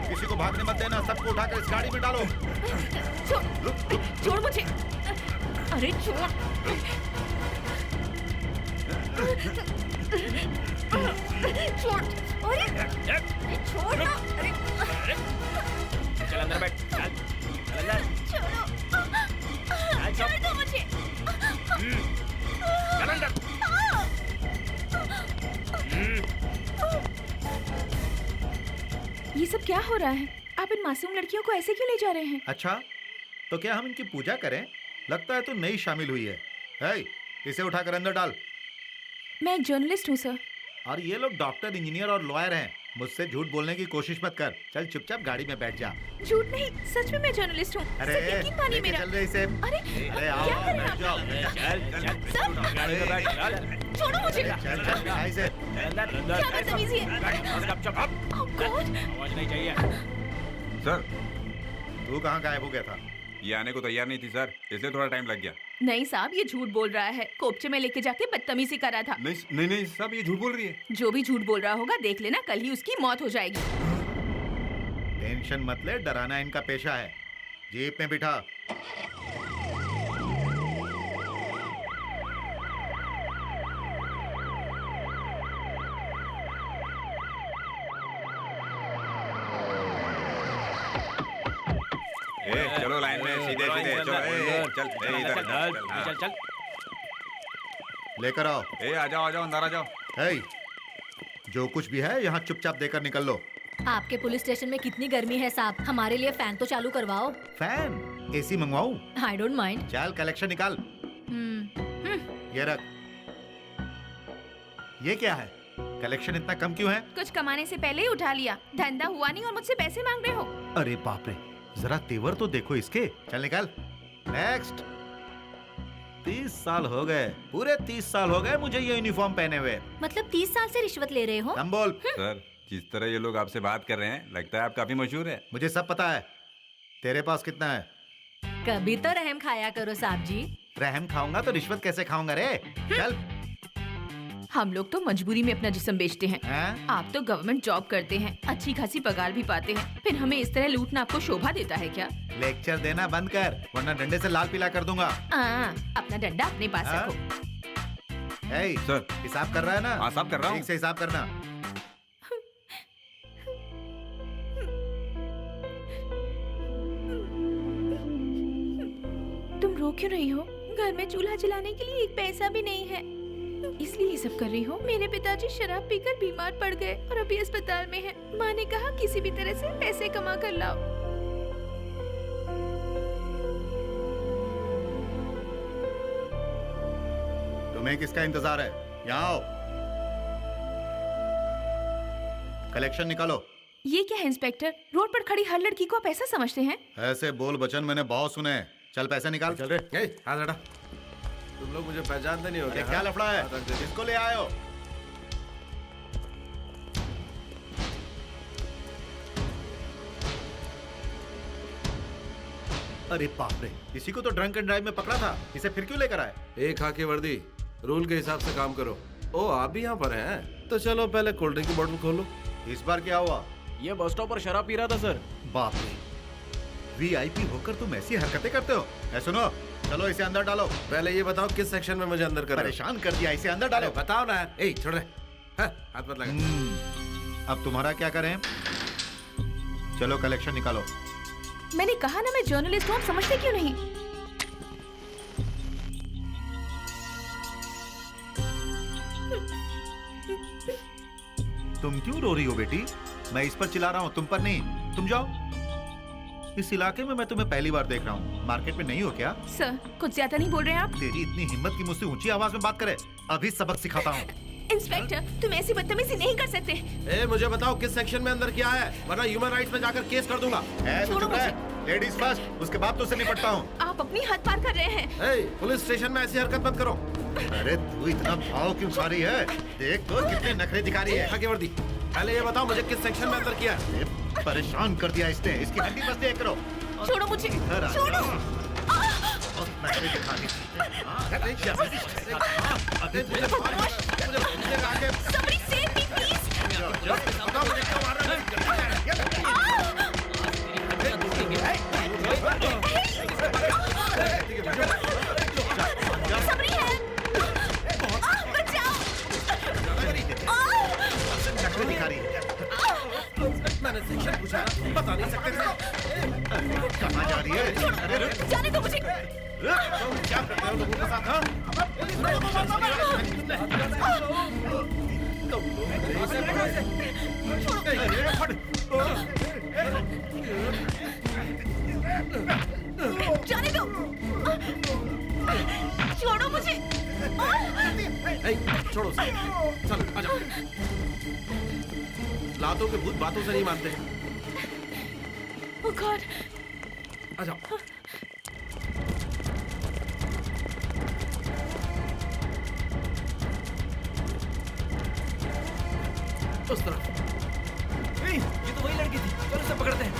किसी को भागने मत देना, सबको उठाकर इस गाड़ी में डालो। छोड़ मुझे। अरे छोड़। छोड़। अरे छोड़ ना। अरे चल अंदर बैठ। चल अंदर। छोड़ो। छोड़ दो मुझे। चल अंदर। ये सब क्या हो रहा है? आप इन मासूम लड़कियों को ऐसे क्यों ले जा रहे हैं? अच्छा, तो क्या हम इनकी पूजा करें? लगता है तू नई शामिल हुई है। हे, इसे उठाकर अंदर डाल। मैं एक जर्नलिस्ट हूँ सर। और ये लोग डॉक्टर, इंजीनियर और लॉयर हैं। मुझसे झूठ बोलने की कोशिश मत कर। चल चुपचाप गाड़ी में बैठ जा। झूठ नहीं, सच में मैं जर्नलिस्ट हूँ। अरे सर, यकीन मानिए मेरा। चल रहे इसे। अरे आओ, क्या कर रहे बैठ जाओ। हैं गाड़ी में बैठ। चल छोड़ो मुझे। चल चल इसे। क्या बदतमीजी है? आवाज नहीं चाहिए। सर, तू कहाँ गायब हो गया था? ये आने को तैयार नहीं थी सर, इसलिए थोड़ा टाइम लग गया। नहीं साहब, ये झूठ बोल रहा है। कोपचे में लेके जाके बदतमीजी करा था। नहीं साहब, ये झूठ बोल रही है। जो भी झूठ बोल रहा होगा देख लेना, कल ही उसकी मौत हो जाएगी। टेंशन मत ले, डराना इनका पेशा है। जीप में बिठा। चलो लाइन में सीधे सीधे चलो। चल चल। लेकर आओ। आ जाओ अंदर आ जाओ। जो कुछ भी है यहाँ चुपचाप देकर निकल लो। आपके पुलिस स्टेशन में कितनी गर्मी है साहब, हमारे लिए फैन तो चालू करवाओ। फैन? एसी मंगवाऊं? I don't mind. चल कलेक्शन निकाल। ये रख। ये क्या है? कलेक्शन इतना कम क्यों है? कुछ कमाने से पहले ही उठा लिया। धंधा हुआ नहीं और मुझसे पैसे मांग रहे हो। अरे बाप रे, जरा तेवर तो देखो इसके। चल निकाल। नेक्स्ट। 30 साल हो गए, पूरे 30 साल हो गए मुझे ये यूनिफॉर्म पहने हुए। मतलब 30 साल से रिश्वत ले रहे हो? हम बोल। सर, जिस तरह ये लोग आपसे बात कर रहे हैं, लगता है आप काफी मशहूर है। मुझे सब पता है। तेरे पास कितना है? कभी तो रहम खाया करो साहब जी। रहम खाऊंगा तो रिश्वत कैसे खाऊंगा रे? चल। हम लोग तो मजबूरी में अपना जिस्म बेचते हैं। आप तो गवर्नमेंट जॉब करते हैं, अच्छी खासी पगार भी पाते हैं, फिर हमें इस तरह लूटना आपको शोभा देता है क्या? लेक्चर देना बंद कर, वरना डंडे से लाल पीला कर दूंगा। अपना डंडा अपने पास रखो। सर, हिसाब कर रहा है ना? हाँ साहब कर रहा हूँ। ठीक से हिसाब करना। तुम रो क्यों रही हो? घर में चूल्हा जलाने के लिए एक पैसा भी नहीं है, इसलिए ये सब कर रही हो। मेरे पिताजी शराब पीकर बीमार पड़ गए और अभी अस्पताल में हैं। माँ ने कहा किसी भी तरह से पैसे कमा कर लाओ। तुम्हें किसका इंतजार है? यहाँ आओ। कलेक्शन निकालो। ये क्या है इंस्पेक्टर? रोड पर खड़ी हर लड़की को आप ऐसा समझते हैं? ऐसे बोल बचन मैंने बहुत सुने हैं। चल पैसे निकाल। चल रे। हाथ हटा। तुम लोग मुझे पहचानते नहीं हो क्या? क्या लफड़ा है? किसको ले आए हो? अरे बाप रे, इसी को तो ड्रंक एंड ड्राइव में पकड़ा था, इसे फिर क्यों लेकर आए? एक खाकी वर्दी, रूल के हिसाब से काम करो। ओ आप भी यहाँ पर हैं? तो चलो पहले कोल्ड ड्रिंक की बोतल खोलो। इस बार क्या हुआ? ये बस स्टॉप पर शराब पी रहा था सर। बाप रे, वीआईपी होकर तुम ऐसी हरकतें करते हो? सुनो, चलो इसे अंदर डालो। पहले ये बताओ किस सेक्शन में मुझे अंदर कर रहे हो? परेशान कर दिया, इसे अंदर डालो। बताओ ना यार। ए छोड़ दे, हाथ मत लगा। अब तुम्हारा क्या करें? चलो कलेक्शन निकालो। मैंने कहा ना मैं जर्नलिस्ट हूँ, आप समझते क्यों नहीं? तुम क्यों रो रही हो बेटी? मैं इस पर चिल्ला रहा हूँ, तुम पर नहीं। तुम जाओ। इस इलाके में मैं तुम्हें पहली बार देख रहा हूँ। मार्केट में नहीं हो क्या? सर, कुछ ज्यादा नहीं बोल रहे हैं आप? तेरी इतनी हिम्मत की मुझसे ऊंची आवाज में बात करे? अभी सबक सिखाता हूँ। इंस्पेक्टर, तुम ऐसी बदतमीजी नहीं कर सकते। ए, मुझे बताओ किस सेक्शन में अंदर किया है, वरना ह्यूमन राइट्स में जाकर केस कर दूंगा। लेडीज फर्स्ट, उसके बाद तो उसे निपटता हूँ। आप अपनी हद पार कर रहे हैं। पुलिस स्टेशन में ऐसी हरकत मत करो। अरे तू इतना भाव क्यों खा रही है? देख तो कितने नखरे दिखा रही है। आगे वर्दी, पहले ये बताओ मुझे किस सेक्शन में अंदर किया है? परेशान कर दिया इसने, इसकी हड्डी बस देख करो। छोड़ो मुझे, छोड़ो। नखरे दिखा रही है। Somebody save me, please. Somebody help. बचाओ. नखरे दिखा रही है। मैंने शिक्षक पूछा, बता नहीं सकते थे। कहाँ जा रही है? जाने दो मुझे। क्या करते हो लोगों के साथ? हाँ? जाने दो। छोड़ो मुझे। छोड़ो उसे। चल आजा। लातों के भूत बातों से नहीं मानते। Oh God. आजा। उस तरफ। ये तो वही लड़की थी। चलो उसे पकड़ते हैं।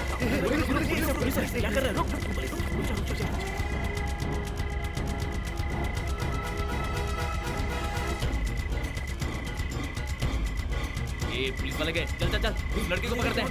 पुलिस क्या कर रहे हैं? रुक जा। ये पुलिस वाले गए। चल चल चल, उस लड़की को पकड़ते हैं।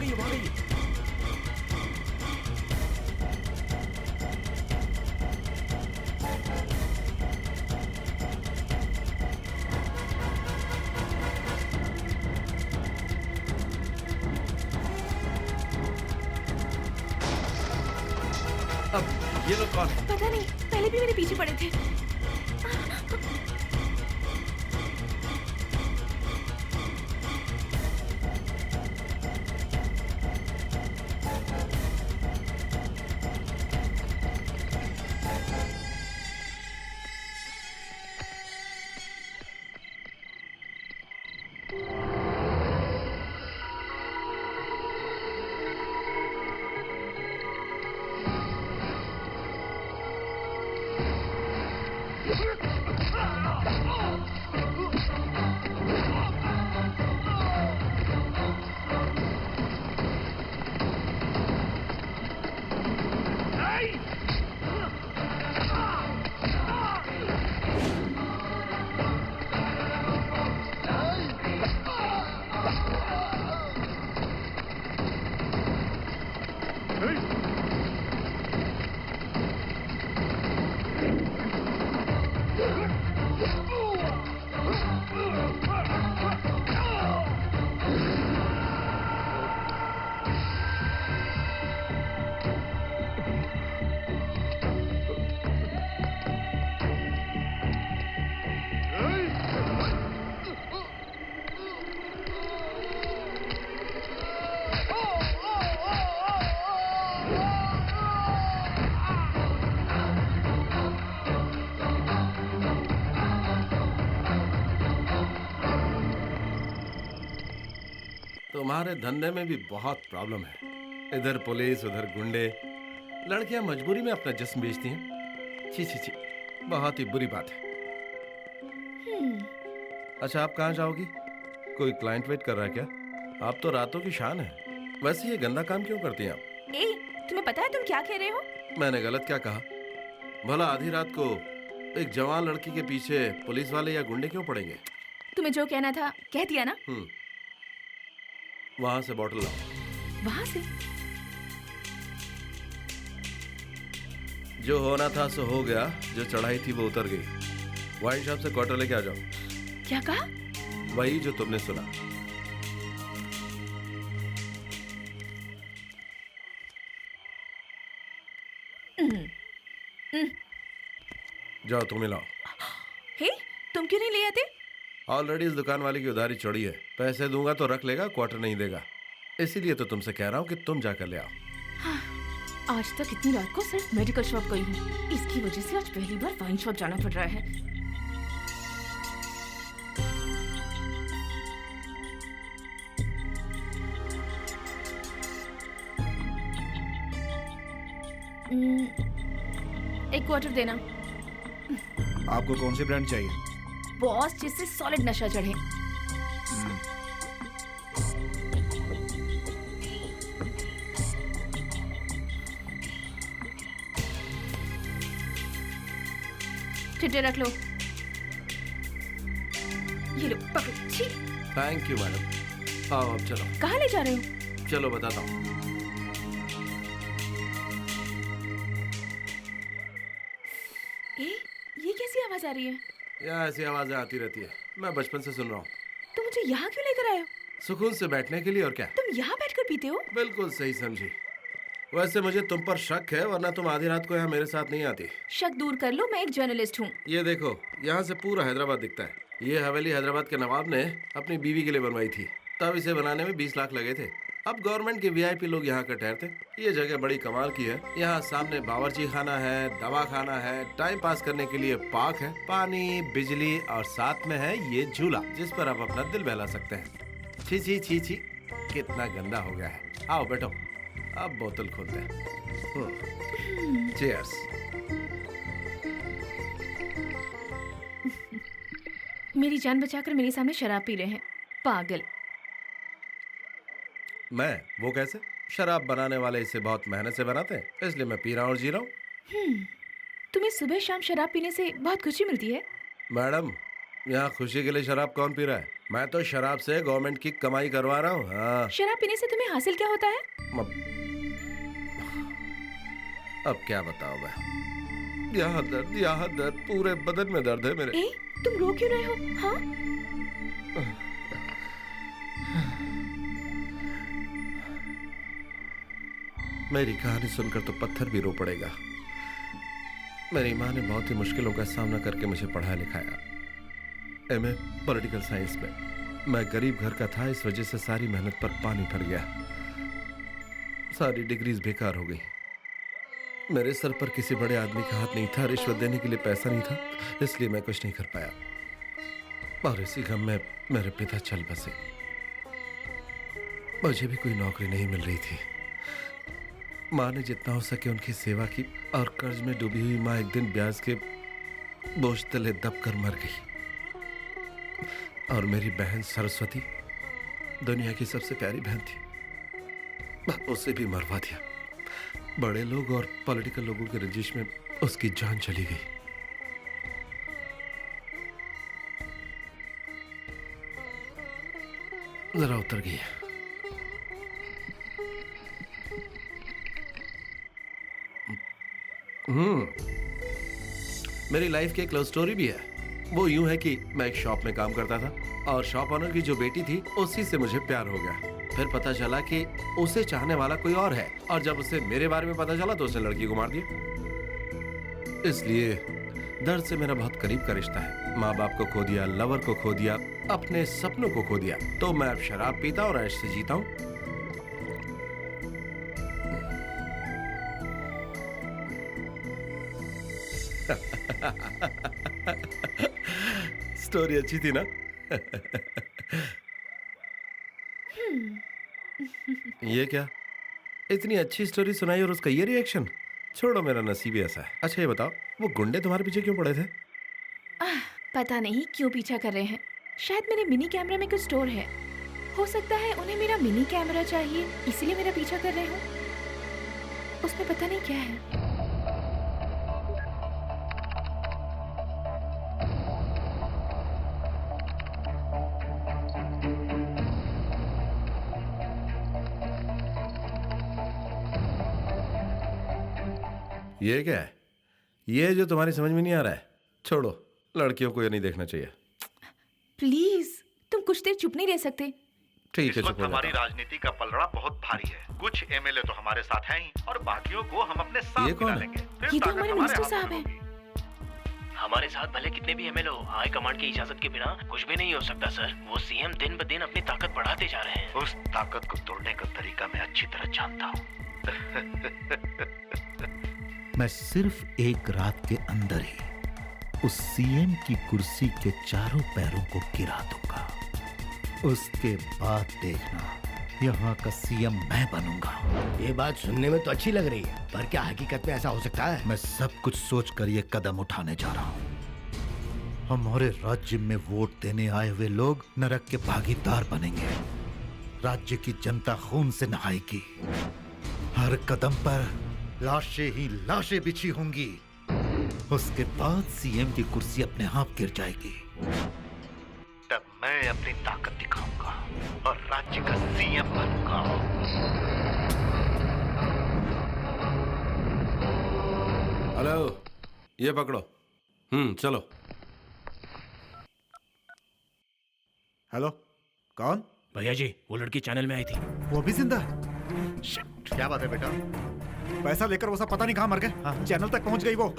अब ये लोग कौन है? पता नहीं, पहले भी मेरे पीछे पड़े थे। तुम्हारे धंधे में भी बहुत प्रॉब्लम है। इधर पुलिस उधर गुंडे। लड़कियां मजबूरी में अपना जिस्म बेचती हैं। छी छी छी, बहुत ही बुरी बात है। अच्छा आप कहाँ जाओगी? कोई क्लाइंट वेट कर रहा है क्या? आप तो रातों की शान है। वैसे ये गंदा काम क्यों करती हैं आप? ए, तुम्हें पता है तुम क्या कह रहे हो? मैंने गलत क्या कहा? भला आधी रात को एक जवान लड़की के पीछे पुलिस वाले या गुंडे क्यों पड़ेंगे? तुम्हें जो कहना था कह दिया ना। वहां से बॉटल लाओ। वहां से? जो होना था सो हो गया। जो चढ़ाई थी वो उतर गई। वाइन शॉप से क्वार्टर लेके आ जाओ। क्या कहा? वही जो तुमने सुना। जाओ तुम्हें लाओ। हे, तुम क्यों नहीं ले आते? ऑलरेडी इस दुकान वाले की उधारी चढ़ी है। पैसे दूंगा तो रख लेगा, क्वार्टर नहीं देगा। इसीलिए तो तुमसे कह रहा हूँ कि तुम जाकर ले आओ। हाँ, आज तक इतनी रात को सिर्फ मेडिकल शॉप गई हूँ। इसकी वजह से आज पहली बार वाइन शॉप जाना पड़ रहा है। एक क्वार्टर देना। आपको कौन सी ब्रांड चाहिए? बॉस, जिससे सॉलिड नशा चढ़े। रिफ्रिजरेटर रख लो। ये लो पकड़ो। छी, थैंक यू मैडम। आओ अब चलो। कहाँ ले जा रहे हो? चलो बताता हूँ। ये कैसी आवाज आ रही है? यहाँ ऐसी आवाजें आती रहती है, मैं बचपन से सुन रहा हूँ। तुम मुझे यहाँ क्यों लेकर आए हो? सुकून से बैठने के लिए, और क्या। तुम यहाँ बैठकर पीते हो? बिल्कुल सही समझी। वैसे मुझे तुम पर शक है, वरना तुम आधी रात को यहाँ मेरे साथ नहीं आती। शक दूर कर लो, मैं एक जर्नलिस्ट हूँ। ये देखो, यहाँ से पूरा हैदराबाद दिखता है। ये हवेली हैदराबाद के नवाब ने अपनी बीवी के लिए बनवाई थी, तब इसे बनाने में 20 लाख लगे थे। अब गवर्नमेंट के वीआईपी लोग यहाँ का ठहरते। ये जगह बड़ी कमाल की है। यहाँ सामने बावर्ची खाना है, दवा खाना है, टाइम पास करने के लिए पार्क है, पानी, बिजली, और साथ में है ये झूला जिस पर आप अपना दिल बहला सकते हैं। छी छी छी छी, कितना गंदा हो गया है। आओ बैठो, अब बोतल खोलते हैं। चीयर्स। मेरी जान बचाकर मेरे सामने शराब पी रहे हैं, पागल। मैं? वो कैसे? शराब बनाने वाले इसे बहुत मेहनत से बनाते हैं, इसलिए मैं पी रहा हूँ और जी रहा हूँ। तुम्हें सुबह शाम शराब पीने से बहुत खुशी मिलती है? मैडम, यहाँ खुशी के लिए शराब कौन पी रहा है? मैं तो शराब से गवर्नमेंट की कमाई करवा रहा हूँ। हाँ। शराब पीने से तुम्हें हासिल क्या होता है? अब क्या बताऊँ मैं। यहाँ दर्द, पूरे बदन में दर्द है मेरे। तुम रो क्यों रहे हो? हाँ? मेरी कहानी सुनकर तो पत्थर भी रो पड़ेगा। मेरी माँ ने बहुत ही मुश्किलों का सामना करके मुझे पढ़ाया लिखाया, एमए पॉलिटिकल साइंस में। मैं गरीब घर का था, इस वजह से सारी मेहनत पर पानी भर गया। सारी डिग्रीज बेकार हो गई। मेरे सर पर किसी बड़े आदमी का हाथ नहीं था, रिश्वत देने के लिए पैसा नहीं था, इसलिए मैं कुछ नहीं कर पाया। और इसी गम में मेरे पिता चल बसे। मुझे भी कोई नौकरी नहीं मिल रही थी। माँ ने जितना हो सके उनकी सेवा की, और कर्ज में डूबी हुई माँ एक दिन ब्याज के बोझ तले दबकर मर गई। और मेरी बहन सरस्वती दुनिया की सबसे प्यारी बहन थी, उसे भी मरवा दिया। बड़े लोग और पॉलिटिकल लोगों के रंजिश में उसकी जान चली गई। जरा उतर गई। मेरी लाइफ की एक लव स्टोरी भी है। वो यूं है कि मैं एक शॉप में काम करता था, और शॉप ऑनर की जो बेटी थी उसी से मुझे प्यार हो गया। फिर पता चला कि उसे चाहने वाला कोई और है, और जब उसे मेरे बारे में पता चला तो उसने लड़की को मार दिया। इसलिए दर्द से मेरा बहुत करीब का रिश्ता है। माँ बाप को खो दिया, लवर को खो दिया, अपने सपनों को खो दिया। तो मैं अब शराब पीता और ऐश से जीता हूँ। स्टोरी अच्छी थी ना? ये क्या, इतनी अच्छी स्टोरी सुनाई और उसका ये रिएक्शन? छोड़ो, मेरा नसीब ही ऐसा है। अच्छा ये बताओ, वो गुंडे तुम्हारे पीछे क्यों पड़े थे? पता नहीं क्यों पीछा कर रहे हैं। शायद मेरे मिनी कैमरा में कुछ स्टोर है। हो सकता है उन्हें मेरा मिनी कैमरा चाहिए, इसीलिए मेरा पीछा कर रहे हो। उसमें पता नहीं क्या है। ये क्या है? ये जो तुम्हारी समझ में नहीं आ रहा है, छोड़ो, लड़कियों को ये नहीं देखना चाहिए। प्लीज, तुम कुछ देर चुप नहीं रह सकते? ठीक है, इस वक्त हमारी राजनीति का पलड़ा बहुत भारी है। कुछ एमएलए तो हमारे साथ हैं ही, और बाकियों को हम अपने साथ मिला लेंगे। ये तो हमारे मिनिस्टर साहब हैं। हमारे साथ भले कितने भी एमएलए हो, हाई कमांड की इजाजत के बिना कुछ भी नहीं हो सकता सर। वो सीएम दिन ब दिन अपनी ताकत बढ़ाते जा रहे हैं। उस ताकत को तोड़ने का तरीका मैं अच्छी तरह जानता हूँ। मैं सिर्फ एक रात के अंदर ही उस सीएम की कुर्सी के चारों पैरों को गिरा दूंगा। उसके बाद देखना, यहाँ का सीएम मैं बनूंगा। ये बात सुनने में तो अच्छी लग रही है, पर क्या हकीकत में ऐसा हो सकता है? मैं सब कुछ सोचकर ये कदम उठाने जा रहा हूँ। हमारे राज्य में वोट देने आए हुए लोग नरक के भागीदार बनेंगे। राज्य की जनता खून से नहाएगी। हर कदम पर लाशें ही लाशें बिछी होंगी। उसके बाद सीएम की कुर्सी अपने आप गिर जाएगी। तब मैं अपनी ताकत दिखाऊंगा और राज्य का सीएम बनूंगा। हेलो, ये पकड़ो। चलो। हेलो, कौन? भैया जी, वो लड़की चैनल में आई थी। वो भी जिंदा है? क्या बात है बेटा? पैसा लेकर वो सब पता नहीं कहाँ मर गए। चैनल तक पहुंच गई वो।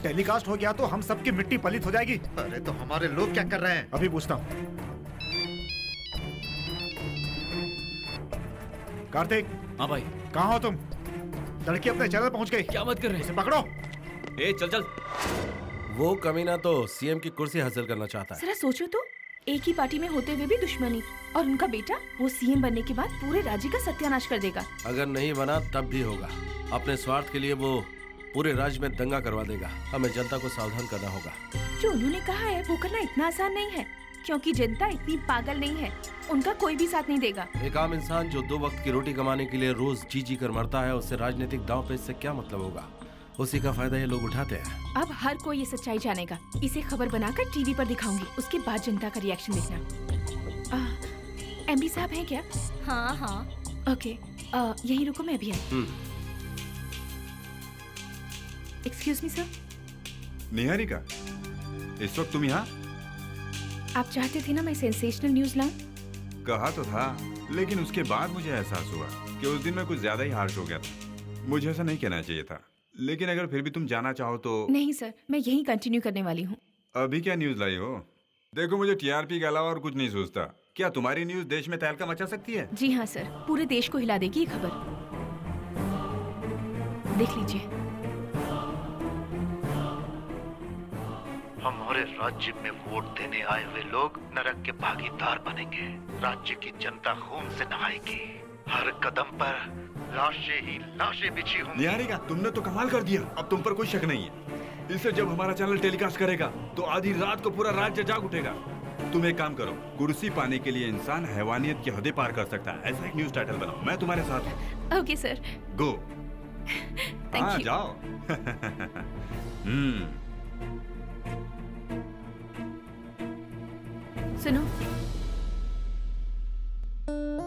टेलीकास्ट हो गया तो हम सबकी मिट्टी पलित हो जाएगी। अरे तो हमारे लोग क्या कर रहे हैं? अभी पूछता हूँ। कार्तिक। हाँ भाई। कहाँ हो तुम? लड़की अपने चैनल पहुंच गई। क्या बात कर रहे हैं? उसे पकड़ो। ए चल। वो कमीना तो सीएम की कुर्सी हासिल करना चाहता है। जरा सोचो तो, एक ही पार्टी में होते हुए भी दुश्मनी, और उनका बेटा वो सीएम बनने के बाद पूरे राज्य का सत्यानाश कर देगा। अगर नहीं बना तब भी होगा। अपने स्वार्थ के लिए वो पूरे राज्य में दंगा करवा देगा। हमें जनता को सावधान करना होगा। जो उन्होंने कहा है वो करना इतना आसान नहीं है, क्योंकि जनता इतनी पागल नहीं है। उनका कोई भी साथ नहीं देगा। एक आम इंसान जो 2 वक्त की रोटी कमाने के लिए रोज जी कर मरता है, उससे राजनीतिक दांव पेच से क्या मतलब होगा? उसी का फायदा ये लोग उठाते हैं। अब हर कोई ये सच्चाई जानेगा। इसे खबर बनाकर टीवी पर दिखाऊंगी, उसके बाद जनता का रिएक्शन देखना। एमडी साहब हैं क्या? हाँ। ओके, यहीं रुको, मैं भी आई। Excuse me sir. निहारिका, इस वक्त तुम यहाँ? आप चाहते थे ना मैं सेंसेशनल न्यूज लाऊं? कहा तो था, लेकिन उसके बाद मुझे एहसास हुआ कि उस दिन मैं कुछ ज्यादा ही हार्श हो गया था। मुझे ऐसा नहीं कहना चाहिए था, लेकिन अगर फिर भी तुम जाना चाहो तो। नहीं सर, मैं यही कंटिन्यू करने वाली हूँ। अभी क्या न्यूज लाई हो? देखो, मुझे टीआरपी के अलावा और कुछ नहीं सोचता। क्या तुम्हारी न्यूज देश में तहलका मचा सकती है? जी हाँ सर, पूरे देश को हिला देगी ये खबर। देख लीजिए। हमारे राज्य में वोट देने आए हुए लोग नरक के भागीदार बनेंगे। राज्य की जनता खून से नहाएगी। हर कदम पर लाशें ही लाशें बिछी होंगी। निहारिका, तुमने तो कमाल कर दिया। अब तुम पर कोई शक नहीं है। इससे जब हमारा चैनल टेलीकास्ट करेगा तो आधी रात को पूरा राज्य जाग उठेगा। तुम एक काम करो, कुर्सी पाने के लिए इंसान हैवानियत की हदें पार कर सकता है, ऐसा एक न्यूज टाइटल बनाओ। मैं तुम्हारे साथ हूँ। Okay sir. गो। हाँ, जाओ। सुनो,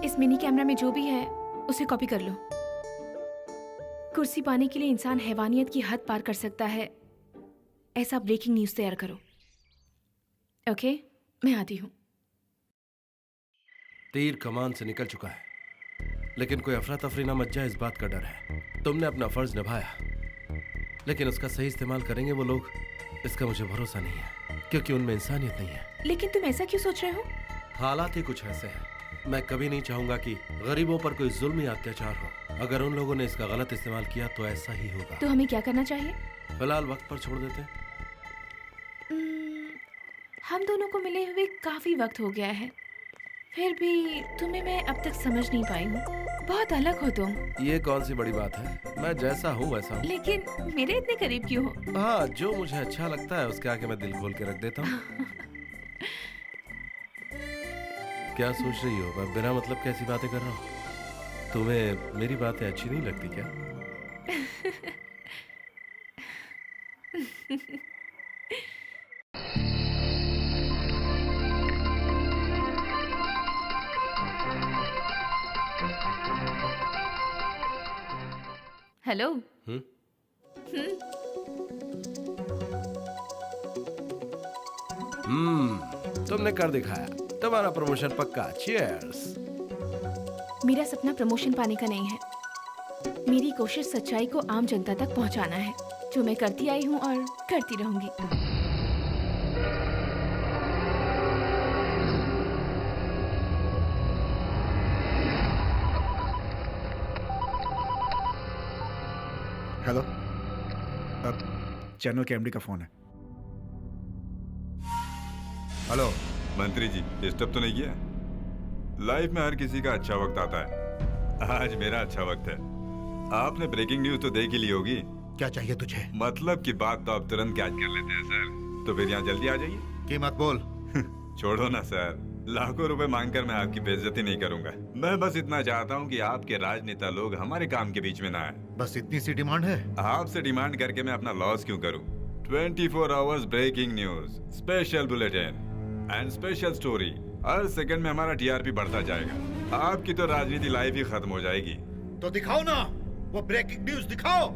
इस मिनी कैमरा में जो भी है उसे कॉपी कर लो। कुर्सी पाने के लिए इंसान हैवानियत की हद पार कर सकता है, ऐसा ब्रेकिंग न्यूज तैयार करो। ओके, मैं आती हूँ। तीर कमान से निकल चुका है, लेकिन कोई अफरा तफरी ना मच जाए इस बात का डर है। तुमने अपना फर्ज निभाया, लेकिन उसका सही इस्तेमाल करेंगे वो लोग, इसका मुझे भरोसा नहीं है, क्योंकि उनमें इंसानियत नहीं है। लेकिन तुम ऐसा क्यों सोच रहे हो? हालात ही कुछ ऐसे हैं। मैं कभी नहीं चाहूंगा कि गरीबों पर कोई जुल्म या अत्याचार हो। अगर उन लोगों ने इसका गलत इस्तेमाल किया तो ऐसा ही होगा। तो हमें क्या करना चाहिए? फिलहाल वक्त पर छोड़ देते हैं। हम दोनों को मिले हुए काफी वक्त हो गया है, फिर भी तुम्हें मैं अब तक समझ नहीं पाई हूँ। बहुत अलग हो तुम। ये कौन सी बड़ी बात है, मैं जैसा हूँ वैसा हूँ। लेकिन मेरे इतने करीब क्यों हो? हाँ, जो मुझे अच्छा लगता है उसके आगे मैं दिल खोल के रख देता हूँ। क्या सोच रही हो? मैं बिना मतलब कैसी बातें कर रहा हूँ? तुम्हें मेरी बातें अच्छी नहीं लगती क्या? हेलो। तुमने कर दिखाया। तुम्हारा प्रमोशन पक्का। चीयर्स। मेरा सपना प्रमोशन पाने का नहीं है, मेरी कोशिश सच्चाई को आम जनता तक पहुंचाना है, जो मैं करती आई हूं और करती रहूंगी। हेलो, चैनल के एमडी का फोन है। हेलो मंत्री जी, डिस्टर्ब तो नहीं किया? लाइफ में हर किसी का अच्छा वक्त आता है, आज मेरा अच्छा वक्त है। आपने ब्रेकिंग न्यूज तो देख ही ली होगी। क्या चाहिए तुझे? मतलब की बात तो आप तुरंत कैच कर लेते हैं सर, तो फिर यहाँ जल्दी आ जाइए। कीमत बोल। छोड़ो ना सर, लाखों रुपए मांगकर मैं आपकी बेइज्जती नहीं करूंगा। मैं बस इतना चाहता हूँ कि आपके राजनेता लोग हमारे काम के बीच में ना आए। बस इतनी सी डिमांड है? आपसे डिमांड करके मैं अपना लॉस क्यों करूँ? 24 hours breaking news, special bulletin and special story. हर सेकंड में हमारा टीआरपी बढ़ता जाएगा। आपकी तो राजनीति लाइफ ही खत्म हो जाएगी। तो दिखाओ ना, वो ब्रेकिंग न्यूज दिखाओ।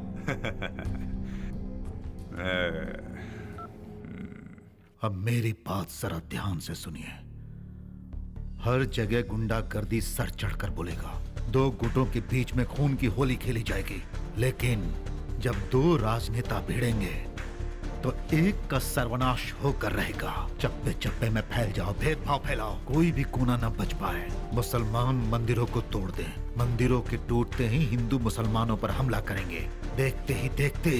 अब मेरी बात जरा ध्यान से सुनिए। हर जगह गुंडागर्दी सर चढ़कर बोलेगा, दो गुटों के बीच में खून की होली खेली जाएगी। लेकिन जब दो राजनेता भिड़ेंगे तो एक का सर्वनाश होकर रहेगा। चप्पे चप्पे में फैल जाओ, भेदभाव फैलाओ, कोई भी कोना न बच पाए। मुसलमान मंदिरों को तोड़ दें, मंदिरों के टूटते ही हिंदू मुसलमानों पर हमला करेंगे। देखते ही देखते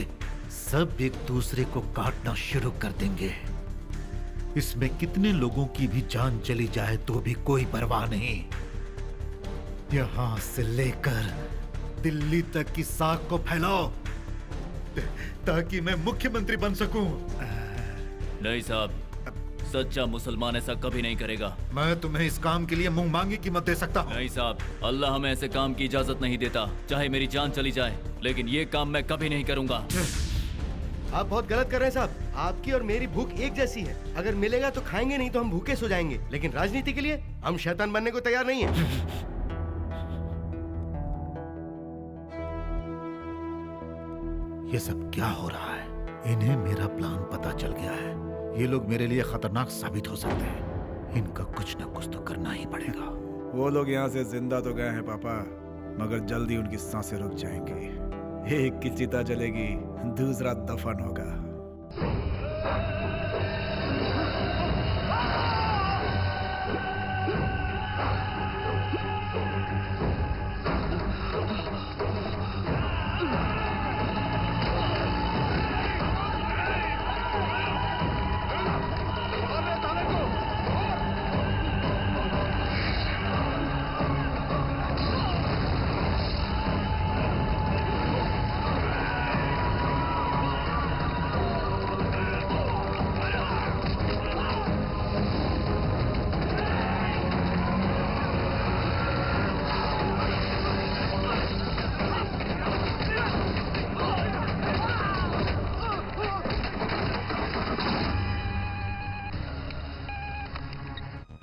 सब एक दूसरे को काटना शुरू कर देंगे। इसमें कितने लोगों की भी जान चली जाए तो भी कोई परवाह नहीं। यहां से लेकर दिल्ली तक की साख को फैलाओ ताकि मैं मुख्यमंत्री बन सकूं। नहीं साहब, सच्चा मुसलमान ऐसा कभी नहीं करेगा। मैं तुम्हें इस काम के लिए मुंह मांगी कीमत दे सकता हूं। नहीं साहब, अल्लाह हमें ऐसे काम की इजाजत नहीं देता, चाहे मेरी जान चली जाए, लेकिन ये काम मैं कभी नहीं करूंगा। आप बहुत गलत कर रहे हैं साहब। आपकी और मेरी भूख एक जैसी है। अगर मिलेगा तो खाएंगे, नहीं तो हम भूखे सो जाएंगे। लेकिन राजनीति के लिए हम शैतान बनने को तैयार नहीं है। ये सब क्या हो रहा है? इन्हें मेरा प्लान पता चल गया है। ये लोग मेरे लिए खतरनाक साबित हो सकते हैं। इनका कुछ न कुछ तो करना ही पड़ेगा। वो लोग यहाँ से जिंदा तो गए हैं पापा, मगर जल्दी उनकी सांसें रुक जाएंगी। एक की चिता जलेगी, दूसरा दफन होगा।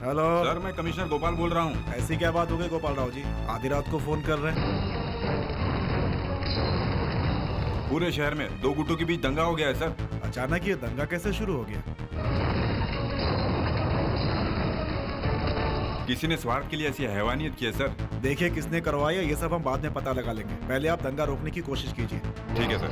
हेलो सर, मैं कमिश्नर गोपाल बोल रहा हूँ। ऐसी क्या बात हो गई गोपाल राव जी? आधी रात को फोन कर रहे हैं। पूरे शहर में दो गुटों के बीच दंगा हो गया है सर। अचानक ये दंगा कैसे शुरू हो गया? किसी ने स्वार्थ के लिए ऐसी हैवानियत की है सर। देखिए किसने करवाई है, ये सब हम बाद में पता लगा लेंगे। पहले आप दंगा रोकने की कोशिश कीजिए। ठीक है सर।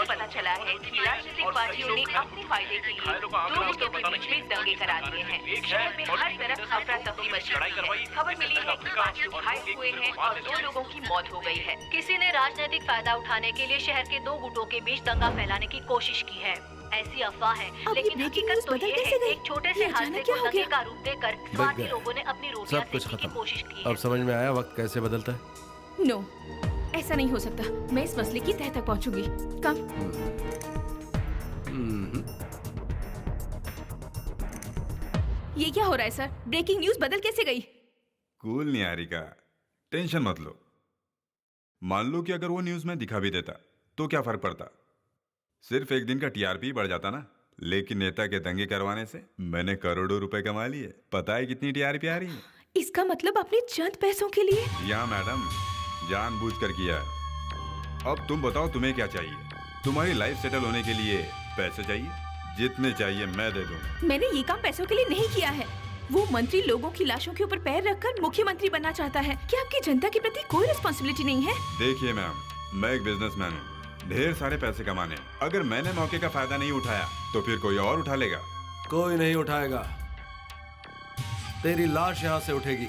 पता चला है कि राजनीतिक पार्टियों ने अपने फायदे के लिए दो गुटों के बीच में दंगे करा दिए हैं। शहर में हर तरफ अफरा तफरी मची हुई है। खबर मिली है कि 5 लोग घायल हुए हैं और 2 लोगों की मौत हो गई है। किसी ने राजनीतिक फायदा उठाने के लिए शहर के दो गुटों के बीच दंगा फैलाने की कोशिश की है। ऐसी अफवाह है, लेकिन हकीकत तो ये है एक छोटे से हादसे को दंगे का रूप देकर स्वार्थी लोगों ने अपनी रोटियां सेकने की कोशिश की है। अब समझ में आया वक्त कैसे बदलता है। नो, ऐसा नहीं हो सकता। मैं इस मसले की तह तक पहुंचूंगी। कम। ये क्या हो रहा है सर? ब्रेकिंग न्यूज बदल कैसे गई? कूल निहारिका, टेंशन मत लो। मान लो कि अगर वो न्यूज में दिखा भी देता तो क्या फर्क पड़ता? सिर्फ एक दिन का टीआरपी बढ़ जाता ना। लेकिन नेता के दंगे करवाने से मैंने करोड़ों रुपए कमा लिए। पता है कितनी टीआरपी आ रही है? इसका मतलब अपने चंद पैसों के लिए? या मैडम, जानबूझकर किया है। अब तुम बताओ तुम्हें क्या चाहिए? तुम्हारी लाइफ सेटल होने के लिए पैसे चाहिए? जितने चाहिए मैं दे दूंगा। मैंने ये काम पैसों के लिए नहीं किया है। वो मंत्री लोगों की लाशों के ऊपर पैर रखकर मुख्यमंत्री बनना चाहता है। क्या आपकी जनता के प्रति कोई रिस्पॉन्सिबिलिटी नहीं है? देखिए मैम, मैं एक बिजनेसमैन हूँ, ढेर सारे पैसे कमाने। अगर मैंने मौके का फायदा नहीं उठाया तो फिर कोई और उठा लेगा। कोई नहीं उठाएगा। तेरी लाश यहाँ से उठेगी।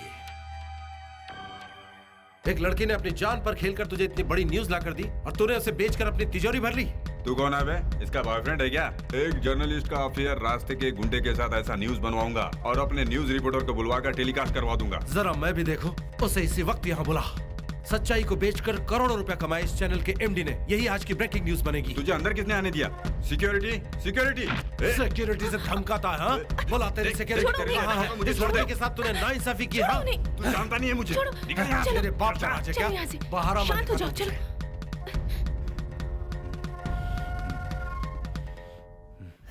एक लड़की ने अपनी जान पर खेलकर तुझे इतनी बड़ी न्यूज ला कर दी और तूने उसे बेचकर अपनी तिजोरी भर ली। तू कौन है बे? इसका बॉयफ्रेंड है क्या? एक जर्नलिस्ट का अफेयर रास्ते के गुंडे के साथ ऐसा न्यूज बनवाऊंगा और अपने न्यूज रिपोर्टर को बुलवाकर टेलीकास्ट करवा दूंगा। जरा मैं भी देखूं। उसे इसी वक्त यहाँ बुला। सच्चाई को बेचकर करोड़ों रुपया कमाए इस चैनल के एमडी ने। यही आज की ब्रेकिंग न्यूज बनेगी। तुझे अंदर किसने आने दिया? सिक्योरिटी सिक्योरिटी सिक्योरिटी से धमकाता है हाँ? बोला तेरे सिक्योरिटी कहाँ है? मुझे इस लड़के के साथ तूने नाइंसाफी की हाँ? तू जानता नहीं है मुझे। निकल यहाँ से। तेरे बाप का राज है क्या? बाहर आ, शांत हो जाओ, चलो।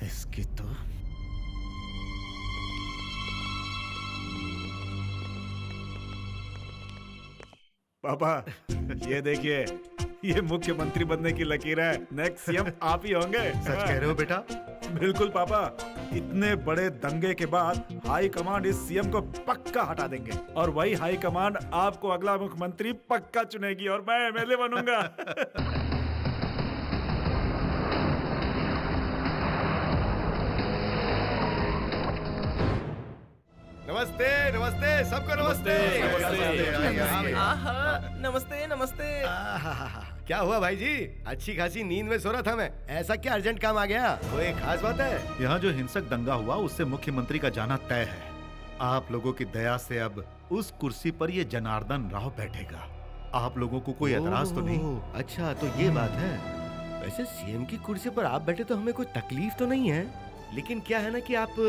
इसकी तो पापा ये देखिए, ये मुख्यमंत्री बनने की लकीर है। नेक्स्ट सीएम आप ही होंगे। सच कह रहे हो बेटा? बिल्कुल पापा, इतने बड़े दंगे के बाद हाई कमांड इस सीएम को पक्का हटा देंगे और वही हाई कमांड आपको अगला मुख्यमंत्री पक्का चुनेगी और मैं एमएलए बनूंगा। नमस्ते नमस्ते सबको नमस्ते। नमस्ते नमस्ते। क्या हुआ भाई जी? अच्छी खासी नींद में सो रहा था मैं। ऐसा क्या अर्जेंट काम आ गया? कोई खास बात है? यहाँ जो हिंसक दंगा हुआ उससे मुख्यमंत्री का जाना तय है। आप लोगों की दया से अब उस कुर्सी पर ये जनार्दन राव बैठेगा। आप लोगों को कोई एतराज तो नहीं? अच्छा तो ये बात है। वैसे सीएम की कुर्सी पर आप बैठे तो हमें कोई तकलीफ तो नहीं है, लेकिन क्या है ना कि आप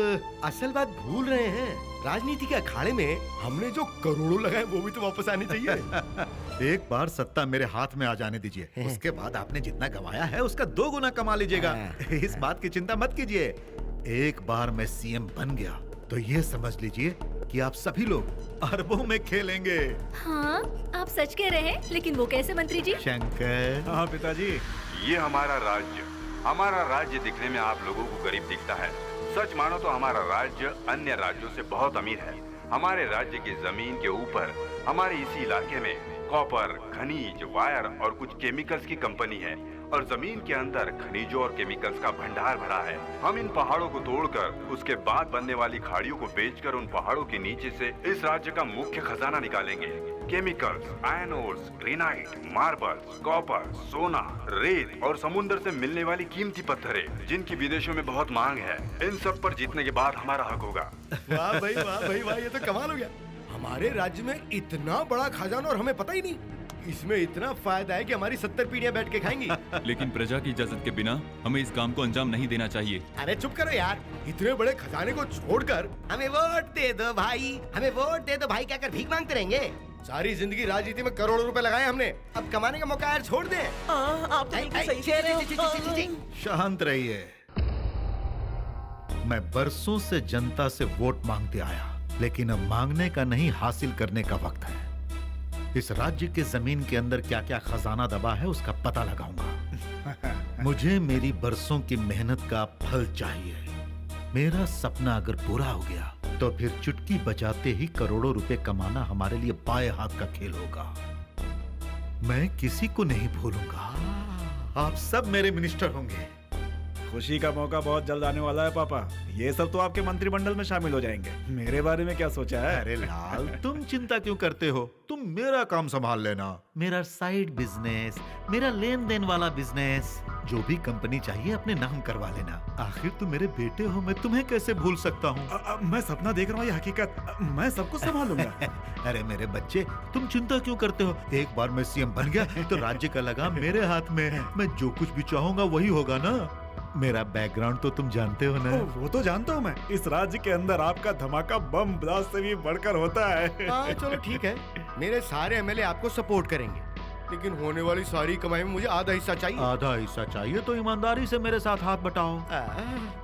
असल बात भूल रहे हैं। राजनीति के अखाड़े में हमने जो करोड़ों लगाए वो भी तो वापस आने चाहिए। एक बार सत्ता मेरे हाथ में आ जाने दीजिए, उसके बाद आपने जितना कमाया है उसका 2 गुना कमा लीजिएगा। इस बात की चिंता मत कीजिए। एक बार मैं सीएम बन गया तो ये समझ लीजिए कि आप सभी लोग अरबों में खेलेंगे। हाँ आप सच कह रहे हैं, लेकिन वो कैसे मंत्री जी? शंकर। हाँ पिताजी। ये हमारा राज्य दिखने में आप लोगों को गरीब दिखता है। सच मानो तो हमारा राज्य अन्य राज्यों से बहुत अमीर है। हमारे राज्य की जमीन के ऊपर हमारे इसी इलाके में कॉपर, खनिज, वायर और कुछ केमिकल्स की कंपनी है और जमीन के अंदर खनिजों और केमिकल्स का भंडार भरा है। हम इन पहाड़ों को तोड़कर उसके बाद बनने वाली खाड़ियों को बेचकर उन पहाड़ों के नीचे से इस राज्य का मुख्य खजाना निकालेंगे। Chemicals, iron ores, granite, marbles, copper, सोना, रेत और समुद्र से मिलने वाली कीमती पत्थरें जिनकी विदेशों में बहुत मांग है, इन सब पर जीतने के बाद हमारा हक होगा। वाह भाई वाह भाई वाह, ये तो कमाल हो गया। हमारे राज्य में इतना बड़ा खजाना और हमें पता ही नहीं। इसमें इतना फायदा है कि हमारी 70 पीढ़ियां बैठ के खाएंगी। लेकिन प्रजा की इजाजत के बिना हमें इस काम को अंजाम नहीं देना चाहिए। अरे चुप करो यार, इतने बड़े खजाने को छोड़कर हमें वोट दे दो भाई, हमें वोट दे दो भाई कहकर भीख मांगते रहेंगे। सारी जिंदगी राजनीति में करोड़ों रुपए लगाए हमने, अब कमाने का मौका यार छोड़ दे। आप तो बिल्कुल सही कह रहे हो। शांत रहिए। मैं बरसों से जनता से वोट मांगते आया, लेकिन अब मांगने का नहीं हासिल करने का वक्त है। इस राज्य के जमीन के अंदर क्या क्या खजाना दबा है उसका पता लगाऊंगा। मुझे मेरी बरसों की मेहनत का फल चाहिए। मेरा सपना अगर पूरा हो गया तो फिर चुटकी बजाते ही करोड़ों रुपए कमाना हमारे लिए बाएं हाथ का खेल होगा। मैं किसी को नहीं भूलूंगा। आप सब मेरे मिनिस्टर होंगे। खुशी का मौका बहुत जल्द आने वाला है पापा। ये सब तो आपके मंत्रिमंडल में शामिल हो जाएंगे। मेरे बारे में क्या सोचा है? अरे लाल, तुम चिंता क्यों करते हो? तुम मेरा काम संभाल लेना। मेरा साइड बिजनेस, मेरा लेन देन वाला बिजनेस, जो भी कंपनी चाहिए अपने नाम करवा लेना। आखिर तुम मेरे बेटे हो, मैं तुम्हें कैसे भूल सकता हूँ? मैं सपना देख रहा हूँ, ये हकीकत। मैं सब कुछ संभालूंगा। अरे मेरे बच्चे, तुम चिंता क्यों करते हो? एक बार मैं सीएम बन गया तो राज्य का लगाम मेरे हाथ में है। मैं जो कुछ भी चाहूंगा वही होगा ना। मेरा बैकग्राउंड तो तुम जानते हो ना? वो तो जानता हूँ मैं। इस राज्य के अंदर आपका धमाका बम ब्लास्ट से भी बढ़कर होता है। हाँ चलो ठीक है, मेरे सारे एमएलए आपको सपोर्ट करेंगे, लेकिन होने वाली सारी कमाई में मुझे आधा हिस्सा चाहिए। आधा हिस्सा चाहिए तो ईमानदारी से मेरे साथ हाथ बटाओ।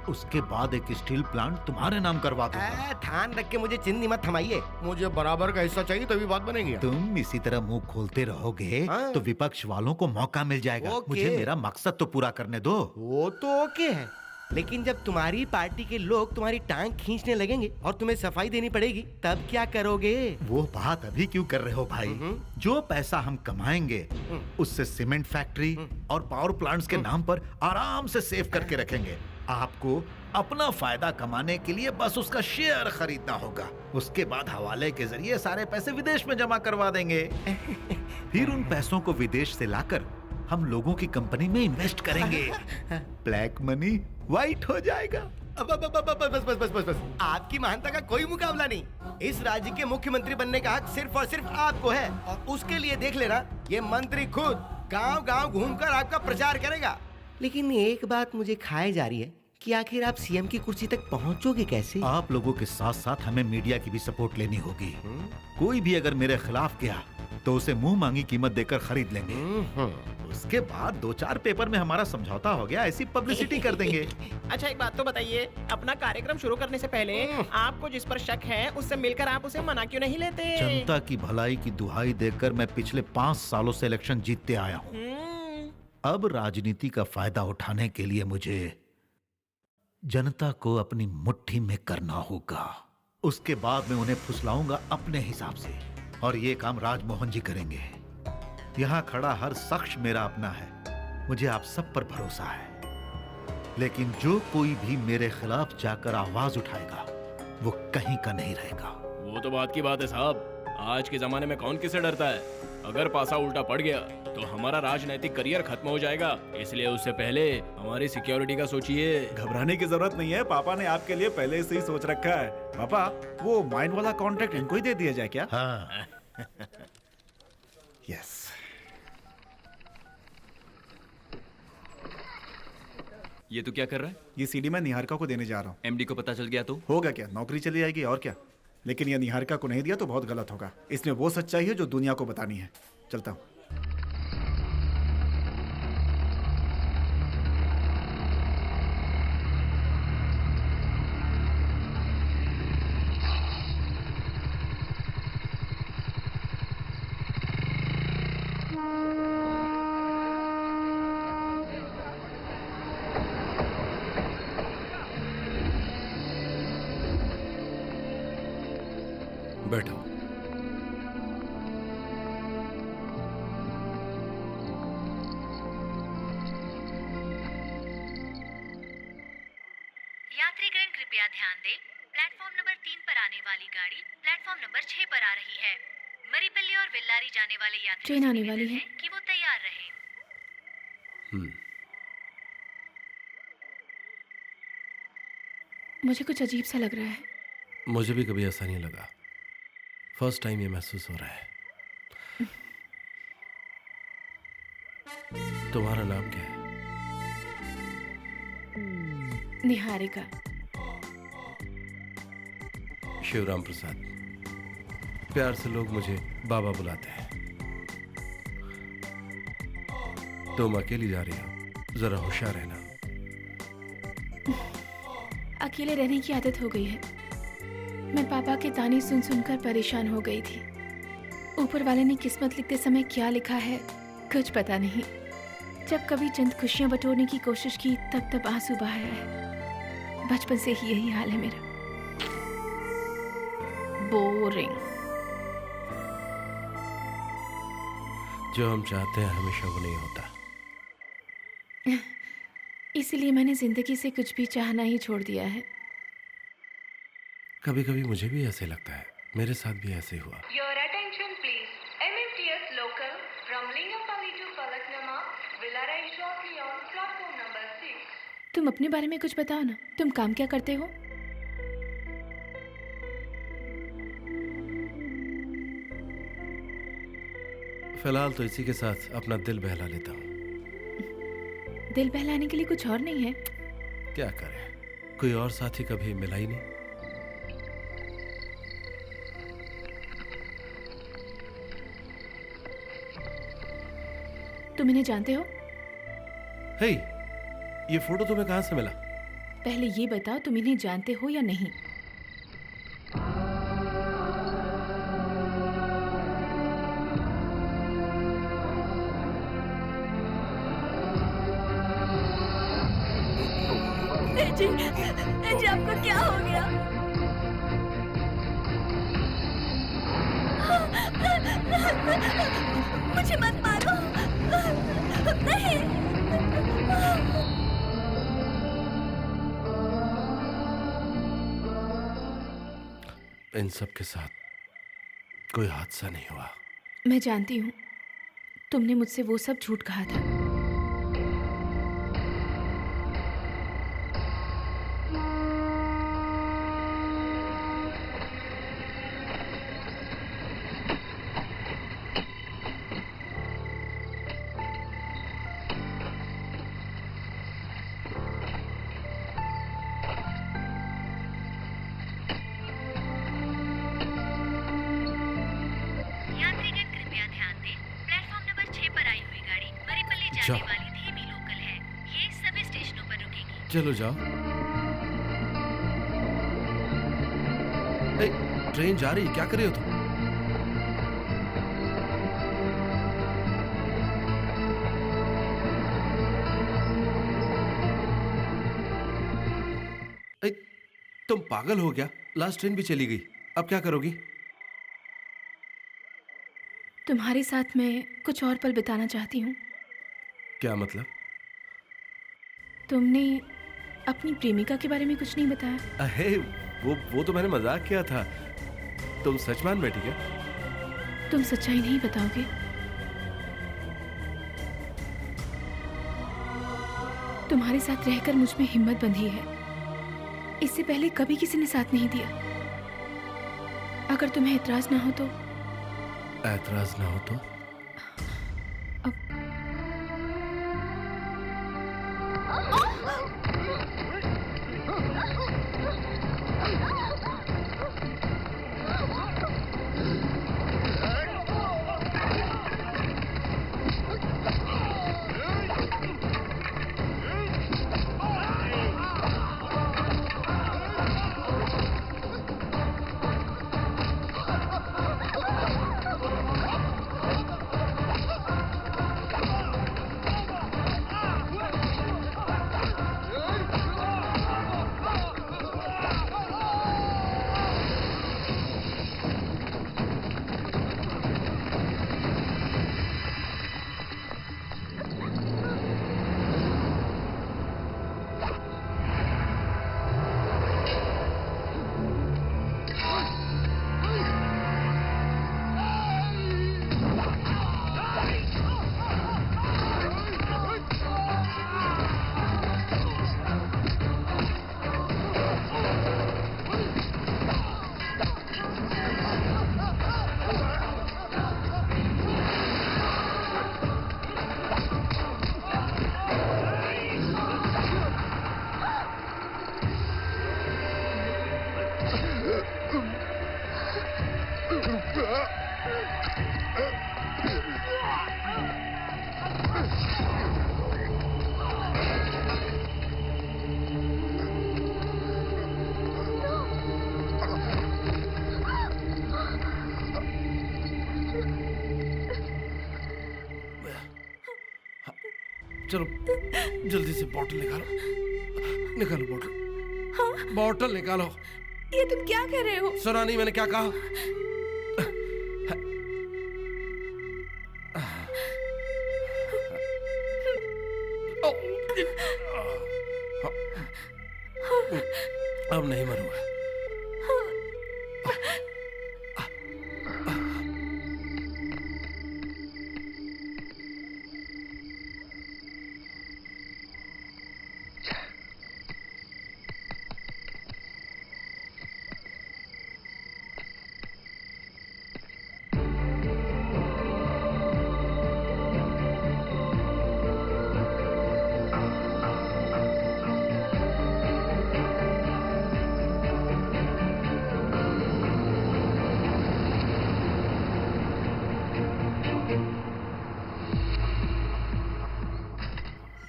उसके बाद एक स्टील प्लांट तुम्हारे नाम करवा दूंगा। ध्यान रख के मुझे चिंदी मत थमाइए। मुझे बराबर का हिस्सा चाहिए तभी बात बनेगी। तुम इसी तरह मुंह खोलते रहोगे तो विपक्ष वालों को मौका मिल जाएगा। मुझे मेरा मकसद तो पूरा करने दो। वो तो ओके है, लेकिन जब तुम्हारी पार्टी के लोग तुम्हारी टांग खींचने लगेंगे और तुम्हें सफाई देनी पड़ेगी, तब क्या करोगे? वो बात अभी क्यों कर रहे हो भाई? जो पैसा हम कमाएंगे उससे सीमेंट फैक्ट्री और पावर प्लांट्स के नाम पर आराम से सेव करके रखेंगे। आपको अपना फायदा कमाने के लिए बस उसका शेयर खरीदना होगा। उसके बाद हवाले के जरिए सारे पैसे विदेश में जमा करवा देंगे। फिर उन पैसों को विदेश से लाकर हम लोगों की कंपनी में इन्वेस्ट करेंगे। ब्लैक मनी व्हाइट हो जाएगा। बस बस बस बस बस आपकी महानता का कोई मुकाबला नहीं। इस राज्य के मुख्यमंत्री बनने का हक सिर्फ और सिर्फ आपको है, और उसके लिए देख लेना ये मंत्री खुद गांव-गांव घूमकर आपका प्रचार करेगा। लेकिन एक बात मुझे खाए जा रही है कि आखिर आप सीएम की कुर्सी तक पहुंचोगे कैसे? आप लोगों के साथ साथ हमें मीडिया की भी सपोर्ट लेनी होगी। कोई भी अगर मेरे खिलाफ गया तो उसे मुंह मांगी कीमत देकर खरीद लेंगे। उसके बाद 2-4 पेपर में हमारा समझौता हो गया, ऐसी पब्लिसिटी कर देंगे। अच्छा एक बात तो बताइए, अपना कार्यक्रम शुरू करने से पहले आपको जिस पर शक है उससे मिलकर आप उसे मना क्यों नहीं लेते? जनता की भलाई की दुहाई देकर मैं पिछले 5 सालों से इलेक्शन जीतते आया हूँ। अब राजनीति का फायदा उठाने के लिए मुझे जनता को अपनी मुट्ठी में करना होगा। उसके बाद मैं उन्हें फुसलाऊंगा अपने हिसाब से, और ये काम राजमोहन जी करेंगे। यहाँ खड़ा हर शख्स मेरा अपना है, मुझे आप सब पर भरोसा है। लेकिन जो कोई भी मेरे खिलाफ जाकर आवाज उठाएगा वो कहीं का नहीं रहेगा। वो तो बात की बात है साहब, आज के जमाने में कौन किससे डरता है? अगर पासा उल्टा पड़ गया तो हमारा राजनीतिक करियर खत्म हो जाएगा, इसलिए उससे पहले हमारी सिक्योरिटी का सोचिए। घबराने की जरूरत नहीं है, पापा ने आपके लिए पहले से ही सोच रखा है। पापा वो माइन वाला कॉन्ट्रैक्ट इनको ही दे दिया जाए क्या? हाँ। यस। ये तो क्या कर रहा है? ये सीडी मैं निहारिका को देने जा रहा हूँ। एमडी को पता चल गया तो होगा क्या, नौकरी चली जाएगी और क्या। लेकिन ये निहारिका को नहीं दिया तो बहुत गलत होगा। इसमें वो सच्चाई है जो दुनिया को बतानी है। चलता हूँ। बैठो। यात्रीगण कृपया ध्यान दें, प्लेटफॉर्म नंबर 3 पर आने वाली गाड़ी प्लेटफॉर्म नंबर 6 पर आ रही है। मरीपल्ली और वेल्लारी जाने वाले यात्री ट्रेन आने वाली है कि वो तैयार रहे। मुझे कुछ अजीब सा लग रहा है। मुझे भी कभी ऐसा नहीं लगा, फर्स्ट टाइम ये महसूस हो रहा है। तुम्हारा नाम क्या है? निहारिका। शिवराम प्रसाद। प्यार से लोग मुझे बाबा बुलाते हैं। तुम अकेली जा रही हो, जरा होशियार रहना। अकेले रहने की आदत हो गई है। मैं पापा के ताने सुन सुनकर परेशान हो गई थी। ऊपर वाले ने किस्मत लिखते समय क्या लिखा है कुछ पता नहीं। जब कभी चंद खुशियां बटोरने की कोशिश की तब तब आंसू बहाया है। बचपन से ही यही हाल है मेरा। बोरिंग। जो हम चाहते हैं हमेशा वो नहीं होता। इसीलिए मैंने जिंदगी से कुछ भी चाहना ही छोड़ दिया है। कभी कभी मुझे भी ऐसे लगता है, मेरे साथ भी ऐसे हुआ। Your attention please. MMTS local from Lingapalli to Falaknama will arrive shortly on platform number 6. तुम अपने बारे में कुछ बताओ ना, तुम काम क्या करते हो? फिलहाल तो इसी के साथ अपना दिल बहला लेता हूँ। दिल बहलाने के लिए कुछ और नहीं है? क्या करें, कोई और साथी कभी मिला ही नहीं। तुम इन्हें जानते हो? हे, ये फोटो तुम्हें कहाँ से मिला? पहले ये बताओ तुम इन्हें जानते हो या नहीं? जी आपको क्या हो गया? मुझे मत मारो। नहीं। इन सब के साथ कोई हादसा नहीं हुआ। मैं जानती हूँ, तुमने मुझसे वो सब झूठ कहा था। अच्छा। चलने वाली धीमी लोकल है। ये सभी स्टेशनों पर रुकेगी। चलो जाओ। ए, ट्रेन जा रही है, क्या कर रही हो तुम? ए, तुम पागल हो क्या? लास्ट ट्रेन भी चली गई, अब क्या करोगी? तुम्हारे साथ मैं कुछ और पल बिताना चाहती हूँ। क्या मतलब? तुमने अपनी प्रेमिका के बारे में कुछ नहीं बताया। अरे वो तो मैंने मजाक किया था। तुम सच मान बैठी क्या? तुम सच्चाई नहीं बताओगे? तुम्हारे साथ रहकर मुझ में हिम्मत बंधी है। इससे पहले कभी किसी ने साथ नहीं दिया। अगर तुम्हें एतराज ना हो तो। ऐतराज ना हो तो? चलो जल्दी से बॉटल निकालो, निकालो बॉटल। हाँ? बॉटल निकालो। ये तुम क्या कर रहे हो? सुना नहीं मैंने क्या कहा? अब नहीं मरूंगा।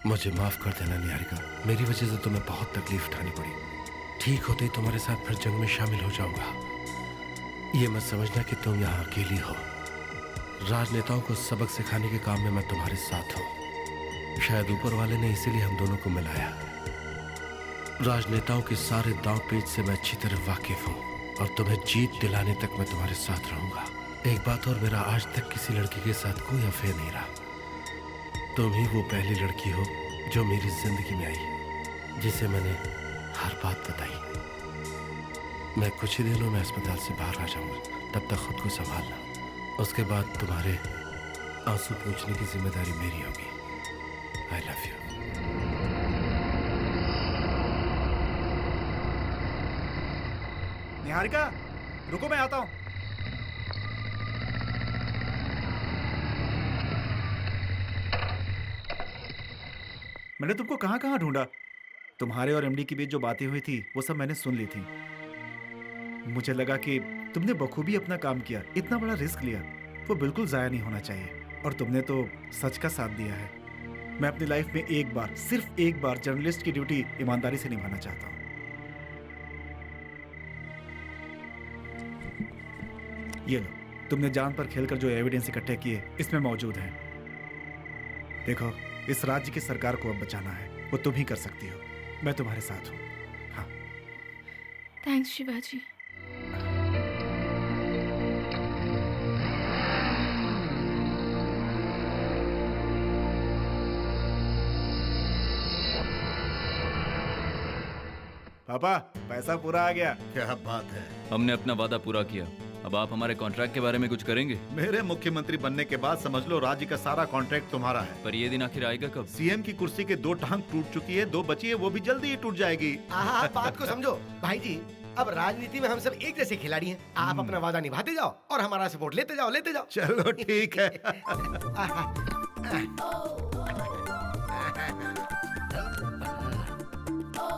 मुझे माफ कर देना निहारिका, मेरी वजह से तुम्हें बहुत तकलीफ उठानी पड़ी। ठीक होते ही तुम्हारे साथ फिर जंग में शामिल हो जाऊंगा। ये मत समझना कि तुम यहाँ अकेली हो। राजनेताओं को सबक सिखाने के काम में मैं तुम्हारे साथ हूँ। शायद ऊपर वाले ने इसीलिए हम दोनों को मिलाया। राजनेताओं के सारे दांव पेच से मैं अच्छी तरह वाकिफ हूँ और तुम्हें जीत दिलाने तक मैं तुम्हारे साथ रहूंगा। एक बात और, मेरा आज तक किसी लड़की के साथ कोई अफेयर नहीं रहा। तुम ही वो पहली लड़की हो जो मेरी जिंदगी में आई, जिसे मैंने हर बात बताई। मैं कुछ ही दिनों में अस्पताल से बाहर आ जाऊंगा, तब तक खुद को संभालना। उसके बाद तुम्हारे आंसू पूछने की जिम्मेदारी मेरी होगी। I love you. निहारिका, रुको, मैं आता हूं। मैंने तुमको कहां कहां ढूंढा। तुम्हारे और एमडी के बीच जो बातें हुई थी वो सब मैंने सुन ली थी। मुझे लगा कि तुमने बखूबी अपना काम किया, इतना बड़ा रिस्क लिया, वो बिल्कुल जाया नहीं होना चाहिए। और तुमने तो सच का साथ दिया है। मैं अपनी लाइफ में एक बार, सिर्फ एक बार जर्नलिस्ट की ड्यूटी ईमानदारी से निभाना चाहता हूँ। ये लो, तुमने जान पर खेलकर जो एविडेंस इकट्ठे किए इसमें मौजूद हैं। देखो, इस राज्य की सरकार को अब बचाना है, वो तुम ही कर सकती हो। मैं तुम्हारे साथ हूँ। हाँ। थैंक्स शिवाजी। पापा, पैसा पूरा आ गया। क्या बात है। हमने अपना वादा पूरा किया। अब आप हमारे कॉन्ट्रैक्ट के बारे में कुछ करेंगे? मेरे मुख्यमंत्री बनने के बाद समझ लो राज्य का सारा कॉन्ट्रैक्ट तुम्हारा है। पर ये दिन आखिर आएगा कब? सीएम की कुर्सी के 2 टांग टूट चुकी है, 2 बची है, वो भी जल्दी ही टूट जाएगी। आप बात को समझो भाई जी। अब राजनीति में हम सब एक जैसे खिलाड़ी हैं। आप अपना वादा निभाते जाओ और हमारा सपोर्ट लेते जाओ, लेते जाओ। चलो ठीक है।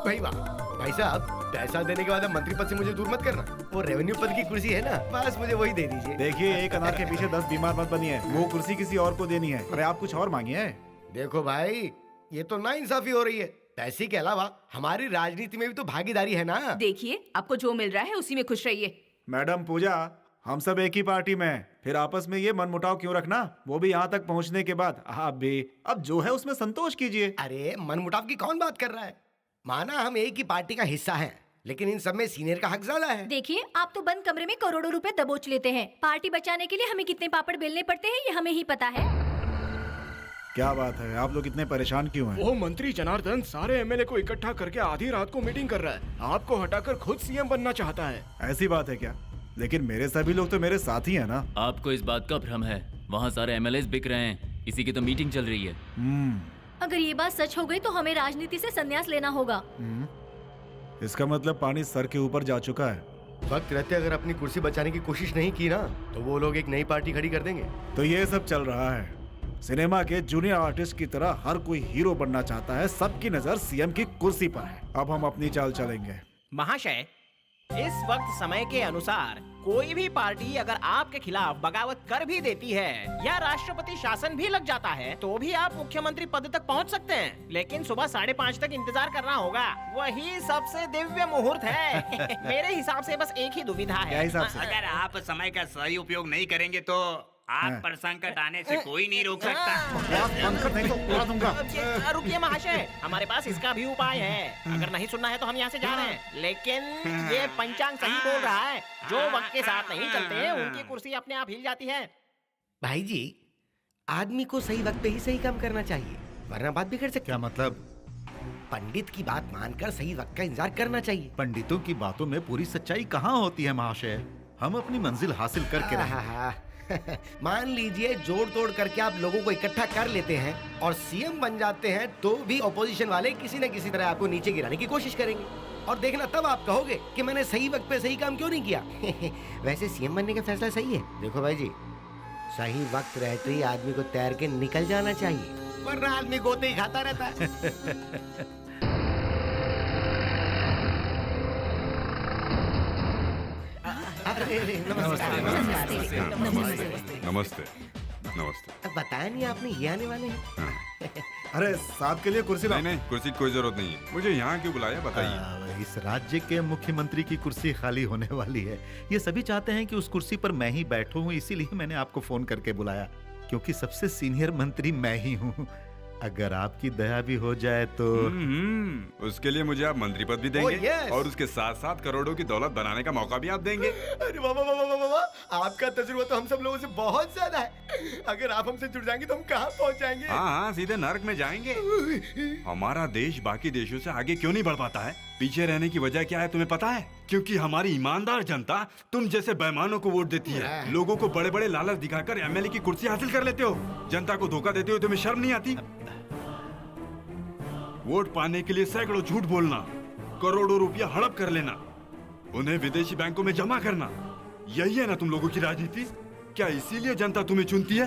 भाई वाह, भाई साहब, पैसा देने के बाद अब मंत्री पद से मुझे दूर मत करना। वो रेवेन्यू पद की कुर्सी है ना, बस मुझे वही दे दीजिए। देखिए, एक अनार के पीछे 10 बीमार मत बनिए। वो कुर्सी किसी और को देनी है। अरे आप कुछ और मांगिए। देखो भाई, ये तो नाइंसाफी हो रही है। पैसे के अलावा हमारी राजनीति में भी तो भागीदारी है ना। देखिए, आपको जो मिल रहा है उसी में खुश रहिए। मैडम पूजा, हम सब एक ही पार्टी में हैं। फिर आपस में ये मनमुटाव क्यों रखना, वो भी यहाँ तक पहुँचने के बाद। आप भी अब जो है उसमें संतोष कीजिए। अरे मनमुटाव की कौन बात कर रहा है? माना हम एक ही पार्टी का हिस्सा हैं, लेकिन इन सब में सीनियर का हक ज्यादा है। देखिए, आप तो बंद कमरे में करोड़ों रुपए दबोच लेते हैं। पार्टी बचाने के लिए हमें कितने पापड़ बेलने पड़ते हैं ये हमें ही पता है। क्या बात है, आप लोग इतने परेशान क्यों हैं? वो मंत्री जनार्दन सारे एमएलए को इकट्ठा करके आधी रात को मीटिंग कर रहा है। आपको हटाकर खुद सीएम बनना चाहता है। ऐसी बात है क्या? लेकिन मेरे सभी लोग तो मेरे साथ ही है ना। आपको इस बात का भ्रम है। वहाँ सारे एमएलए बिक रहे हैं, इसी की तो मीटिंग चल रही है। अगर ये बात सच हो गई तो हमें राजनीति से संन्यास लेना होगा। इसका मतलब पानी सर के ऊपर जा चुका है। वक्त रहते अगर अपनी कुर्सी बचाने की कोशिश नहीं की ना, तो वो लोग एक नई पार्टी खड़ी कर देंगे। तो ये सब चल रहा है। सिनेमा के जूनियर आर्टिस्ट की तरह हर कोई हीरो बनना चाहता है। सबकी नजर सीएम की कुर्सी पर है। अब हम अपनी चाल चलेंगे। महाशय, इस वक्त समय के अनुसार कोई भी पार्टी अगर आपके खिलाफ बगावत कर भी देती है या राष्ट्रपति शासन भी लग जाता है, तो भी आप मुख्यमंत्री पद तक पहुंच सकते हैं। लेकिन सुबह 5:30 तक इंतजार करना होगा, वही सबसे दिव्य मुहूर्त है। मेरे हिसाब से बस एक ही दुविधा है। क्या हिसाब से? अगर आप समय का सही उपयोग नहीं करेंगे तो आग पर संकट आने से कोई नहीं रोक सकता। नहीं तो उड़ा दूंगा। रुकिए महाशय, हमारे पास इसका भी उपाय है। अगर नहीं सुनना है तो हम यहाँ से जा रहे हैं। लेकिन ये पंचांग सही बोल रहा है। जो वक्त के साथ नहीं चलते उनकी कुर्सी अपने आप हिल जाती है। भाई जी, आदमी को सही वक्त पे ही सही काम करना चाहिए, वरना बात बिगड़ सकती है। क्या मतलब? पंडित की बात मानकर सही वक्त का इंतजार करना चाहिए। पंडितों की बातों में पूरी सच्चाई कहाँ होती है महाशय। हम अपनी मंजिल हासिल करके रहें। मान लीजिए जोड़ तोड़ करके आप लोगों को इकट्ठा कर लेते हैं और सीएम बन जाते हैं, तो भी ऑपोजिशन वाले किसी न किसी तरह आपको नीचे गिराने की कोशिश करेंगे। और देखना, तब आप कहोगे कि मैंने सही वक्त पे सही काम क्यों नहीं किया। वैसे सीएम बनने का फैसला सही है। देखो भाई जी, सही वक्त रहते ही आदमी को तैर के निकल जाना चाहिए, वरना आदमी गोते ही खाता रहता है। नमस्ते। नमस्ते। बताया नहीं आपने, ये आने वाले हैं। अरे साहब के लिए कुर्सी लाओ। नहीं, कुर्सी की कोई जरूरत नहीं है। मुझे यहाँ क्यों बुलाया बताइए। इस राज्य के मुख्यमंत्री की कुर्सी खाली होने वाली है। ये सभी चाहते हैं कि उस कुर्सी पर मैं ही बैठूं, इसीलिए मैंने आपको फोन करके बुलाया, क्योंकि सबसे सीनियर मंत्री मैं ही हूँ। अगर आपकी दया भी हो जाए तो। उसके लिए मुझे आप मंत्री पद भी देंगे और उसके साथ साथ करोड़ों की दौलत बनाने का मौका भी आप देंगे। अरे वाह वाह वाह वाह वाह, आपका तजुर्बा तो हम सब लोगों से बहुत ज्यादा है। अगर आप हमसे जुड़ जाएंगे तो हम कहाँ पहुँच जाएंगे? हाँ, सीधे नर्क में जाएंगे। हमारा देश बाकी देशों से आगे क्यों नहीं बढ़ पाता है? पीछे रहने की वजह क्या है तुम्हें पता है? क्योंकि हमारी ईमानदार जनता तुम जैसे बेईमानों को वोट देती है। लोगों को बड़े बड़े लालच दिखाकर एमएलए की कुर्सी हासिल कर लेते हो। जनता को धोखा देते हो, तुम्हें शर्म नहीं आती? वोट पाने के लिए सैकड़ों झूठ बोलना, करोड़ों रुपया हड़प कर लेना, उन्हें विदेशी बैंकों में जमा करना, यही है ना तुम लोगों की राजनीति? क्या इसीलिए जनता तुम्हें चुनती है?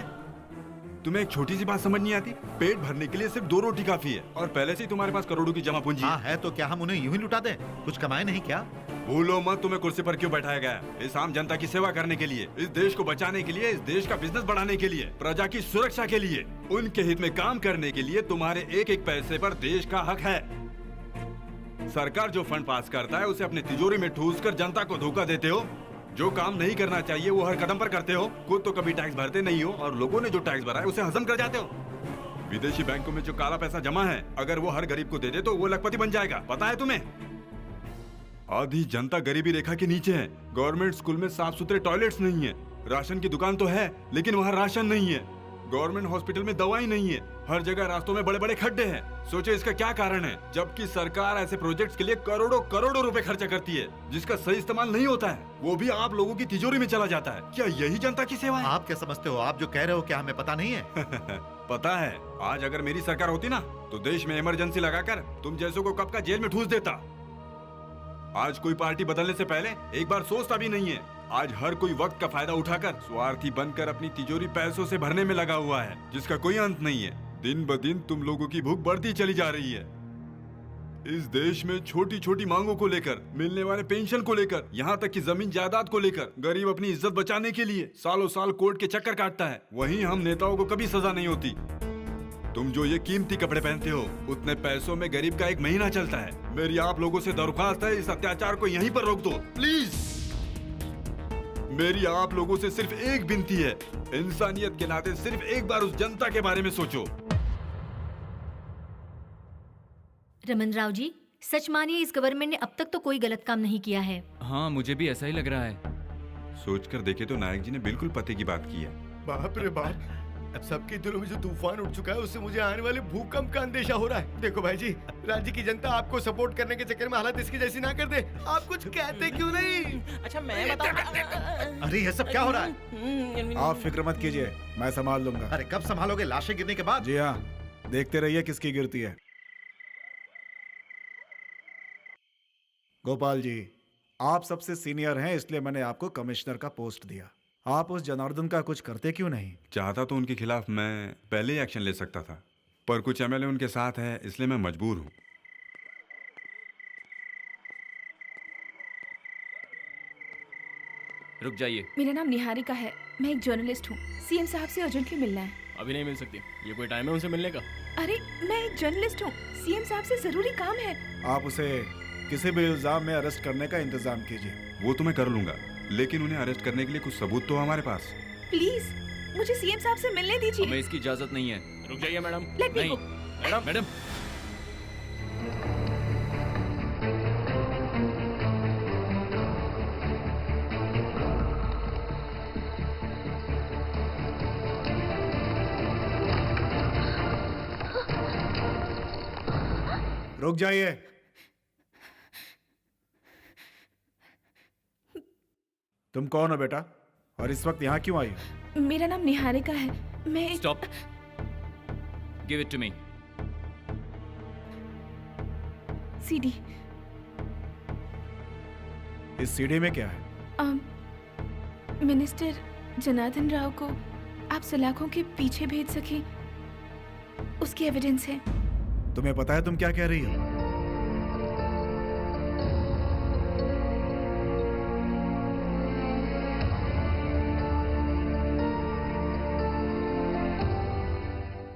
तुम्हें एक छोटी सी बात समझ नहीं आती? पेट भरने के लिए सिर्फ 2 रोटी काफी है और पहले से ही तुम्हारे पास करोड़ों की जमा पूंजी है। तो क्या हम उन्हें यूं ही लुटा दें? कुछ कमाए नहीं क्या? भूलो मत, तुम्हें कुर्सी पर क्यों बैठाया गया है? इस आम जनता की सेवा करने के लिए, इस देश को बचाने के लिए, इस देश का बिजनेस बढ़ाने के लिए, प्रजा की सुरक्षा के लिए। उनके हित में काम करने के लिए तुम्हारे एक एक पैसे पर देश का हक है। सरकार जो फंड पास करता है उसे अपनी तिजोरी में ठूस कर जनता को धोखा देते हो। जो काम नहीं करना चाहिए वो हर कदम पर करते हो। खुद तो कभी टैक्स भरते नहीं हो और लोगों ने जो टैक्स भरा है उसे हजम कर जाते हो। विदेशी बैंकों में जो काला पैसा जमा है, अगर वो हर गरीब को दे दे तो वो लखपति बन जाएगा। पता है तुम्हें? आधी जनता गरीबी रेखा के नीचे है। गवर्नमेंट स्कूल में साफ सुथरे टॉयलेट्स नहीं है। राशन की दुकान तो है लेकिन वहाँ राशन नहीं है। गवर्नमेंट हॉस्पिटल में दवाई नहीं है। हर जगह रास्तों में बड़े बड़े खड्डे हैं। सोचो इसका क्या कारण है, जबकि सरकार ऐसे प्रोजेक्ट्स के लिए करोड़ों करोड़ों रुपए खर्चा करती है जिसका सही इस्तेमाल नहीं होता है। वो भी आप लोगों की तिजोरी में चला जाता है। क्या यही जनता की सेवा है? आप क्या समझते हो? आप जो कह रहे हो क्या हमें पता नहीं है? पता है। आज अगर मेरी सरकार होती ना तो देश में इमरजेंसी लगाकर तुम जैसों को कब का जेल में ठूस देता। आज कोई पार्टी बदलने से पहले एक बार सोचता भी नहीं है। आज हर कोई वक्त का फायदा उठाकर स्वार्थी बनकर अपनी तिजोरी पैसों से भरने में लगा हुआ है जिसका कोई अंत नहीं है। दिन ब दिन तुम लोगों की भूख बढ़ती चली जा रही है। इस देश में छोटी छोटी मांगों को लेकर, मिलने वाले पेंशन को लेकर, यहाँ तक कि जमीन जायदाद को लेकर गरीब अपनी इज्जत बचाने के लिए सालों साल कोर्ट के चक्कर काटता है। वहीं हम नेताओं को कभी सजा नहीं होती। तुम जो ये कीमती कपड़े पहनते हो उतने पैसों में गरीब का एक महीना चलता है। मेरी आप लोगों से दरख्वास्त है, इस अत्याचार को यहीं पर रोक दो प्लीज। मेरी आप लोगों से सिर्फ एक विनती है, इंसानियत के नाते सिर्फ एक बार उस जनता के बारे में सोचो। रमन राव जी, सच मानिए इस गवर्नमेंट ने अब तक तो कोई गलत काम नहीं किया है। हाँ, मुझे भी ऐसा ही लग रहा है। सोचकर देखे तो नायक जी ने बिल्कुल पते की बात की है। बाप रे बाप, अब सबके दिलों में जो तूफान उठ चुका है उससे मुझे आने वाले भूकंप का अंदेशा हो रहा है। देखो भाई जी, राज्य की जनता आपको सपोर्ट करने के चक्कर में हालत इसकी जैसी ना कर दे। आप कुछ कहते क्यों नहीं? अच्छा मैं बताऊं। अरे ये सब क्या हो रहा है? आप फिक्र मत कीजिए, मैं संभाल लूंगा। अरे कब संभालोगे? लाशें गिरने के बाद? जी हाँ, देखते रहिए किसकी गिरती है। गोपाल जी, आप सबसे सीनियर हैं इसलिए मैंने आपको कमिश्नर का पोस्ट दिया। आप उस जनार्दन का कुछ करते क्यों नहीं? चाहता तो उनके खिलाफ मैं पहले ही एक्शन ले सकता था, पर कुछ एमएलए उनके साथ है इसलिए मैं मजबूर हूँ। रुक जाइए। मेरा नाम निहारिका है, मैं एक जर्नलिस्ट हूँ। सीएम साहब से अर्जेंटली मिलना है। अभी नहीं मिल सकती, ये कोई टाइम है उनसे मिलने का? अरे मैं एक जर्नलिस्ट हूँ, सीएम साहब से जरूरी काम है। आप उसे किसी भी इल्जाम में अरेस्ट करने का इंतजाम कीजिए। वो तो मैं कर लूंगा, लेकिन उन्हें अरेस्ट करने के लिए कुछ सबूत तो हमारे पास। प्लीज मुझे सीएम साहब से मिलने दीजिए। हमें इसकी इजाजत नहीं है। रुक जाइए madam. Let me go. Madam madam रुक जाइए। तुम कौन हो बेटा, और इस वक्त यहाँ क्यों आई हो? मेरा नाम निहारिका है, मैं एक... stop, give it to me. CD. इस सीडी में क्या है? मिनिस्टर जनार्दन राव को आप सलाखों के पीछे भेज सके उसकी एविडेंस है। तुम्हें पता है तुम क्या कह रही हो?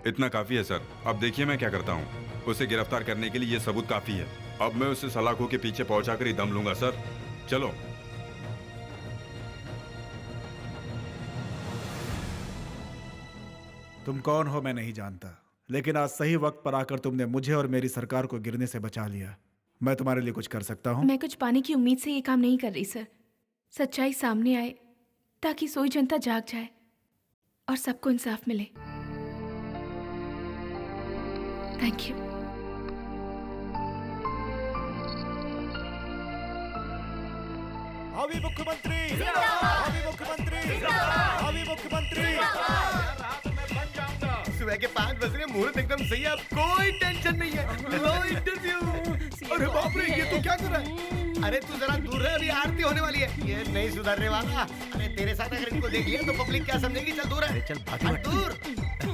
इतना काफी है सर। अब देखिए मैं क्या करता हूँ। उसे गिरफ्तार करने के लिए ये सबूत काफी है। अब मैं उसे सलाखों के पीछे पहुंचाकर ही दम लूंगा सर। चलो। तुम कौन हो मैं नहीं जानता, लेकिन आज सही वक्त पर आकर तुमने मुझे और मेरी सरकार को गिरने से बचा लिया। मैं तुम्हारे लिए कुछ कर सकता हूँ? मैं कुछ पाने की उम्मीद से ये काम नहीं कर रही सर। सच्चाई सामने आए ताकि सोई जनता जाग जाए और सबको इंसाफ मिले। Thank you. अभी मुख्यमंत्री, अभी मुख्यमंत्री, अभी मुख्यमंत्री। सुबह के 5 बज रहे, मुहूर्त एकदम सही है, अब कोई टेंशन नहीं है। लो इंटरव्यू। अरे बाप रे, ये तो क्या कर रहा है? अरे तू जरा दूर रह, अभी आरती होने वाली है। ये नहीं सुधरने वाला। अरे तेरे साथ अगर इनको देख लिया तो पब्लिक क्या समझेगी? चल दूर है। चल दूर।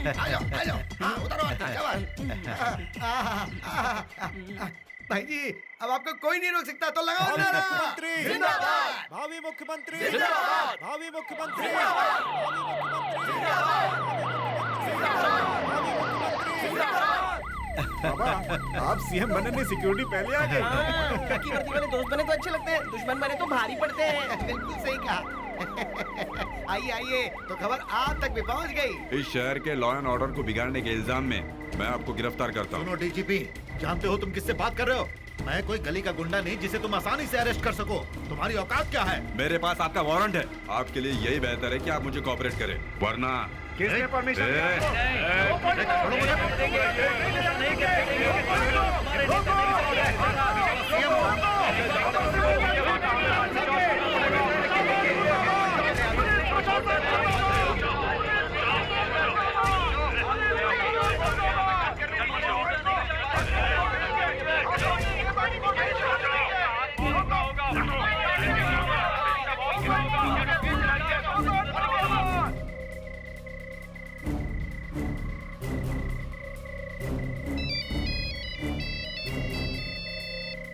आ जाओ। हाँ, उतारो। भाई जी अब आपको कोई नहीं रोक सकता, तो लगाओ नारा। जिंदाबाद भावी मुख्यमंत्री, जिंदाबाद भावी मुख्यमंत्री, बाबा आप सीएम बनने में सिक्योरिटी पहले आ गए। खाकी वर्दी वाले दोस्त बने तो अच्छे लगते हैं, दुश्मन बने तो भारी पड़ते हैं। बिल्कुल सही कहा। आइए आइए, तो खबर आप तक भी पहुंच गई। इस शहर के लॉ एंड ऑर्डर को बिगाड़ने के इल्जाम में मैं आपको गिरफ्तार करता हूँ। सुनो डीजीपी, जानते हो तुम किससे बात कर रहे हो? मैं कोई गली का गुंडा नहीं जिसे तुम आसानी से अरेस्ट कर सको। तुम्हारी औकात क्या है? मेरे पास आपका वारंट है। आपके लिए यही बेहतर है कि आप मुझे कोऑपरेट करें, वरना किसने परमिशन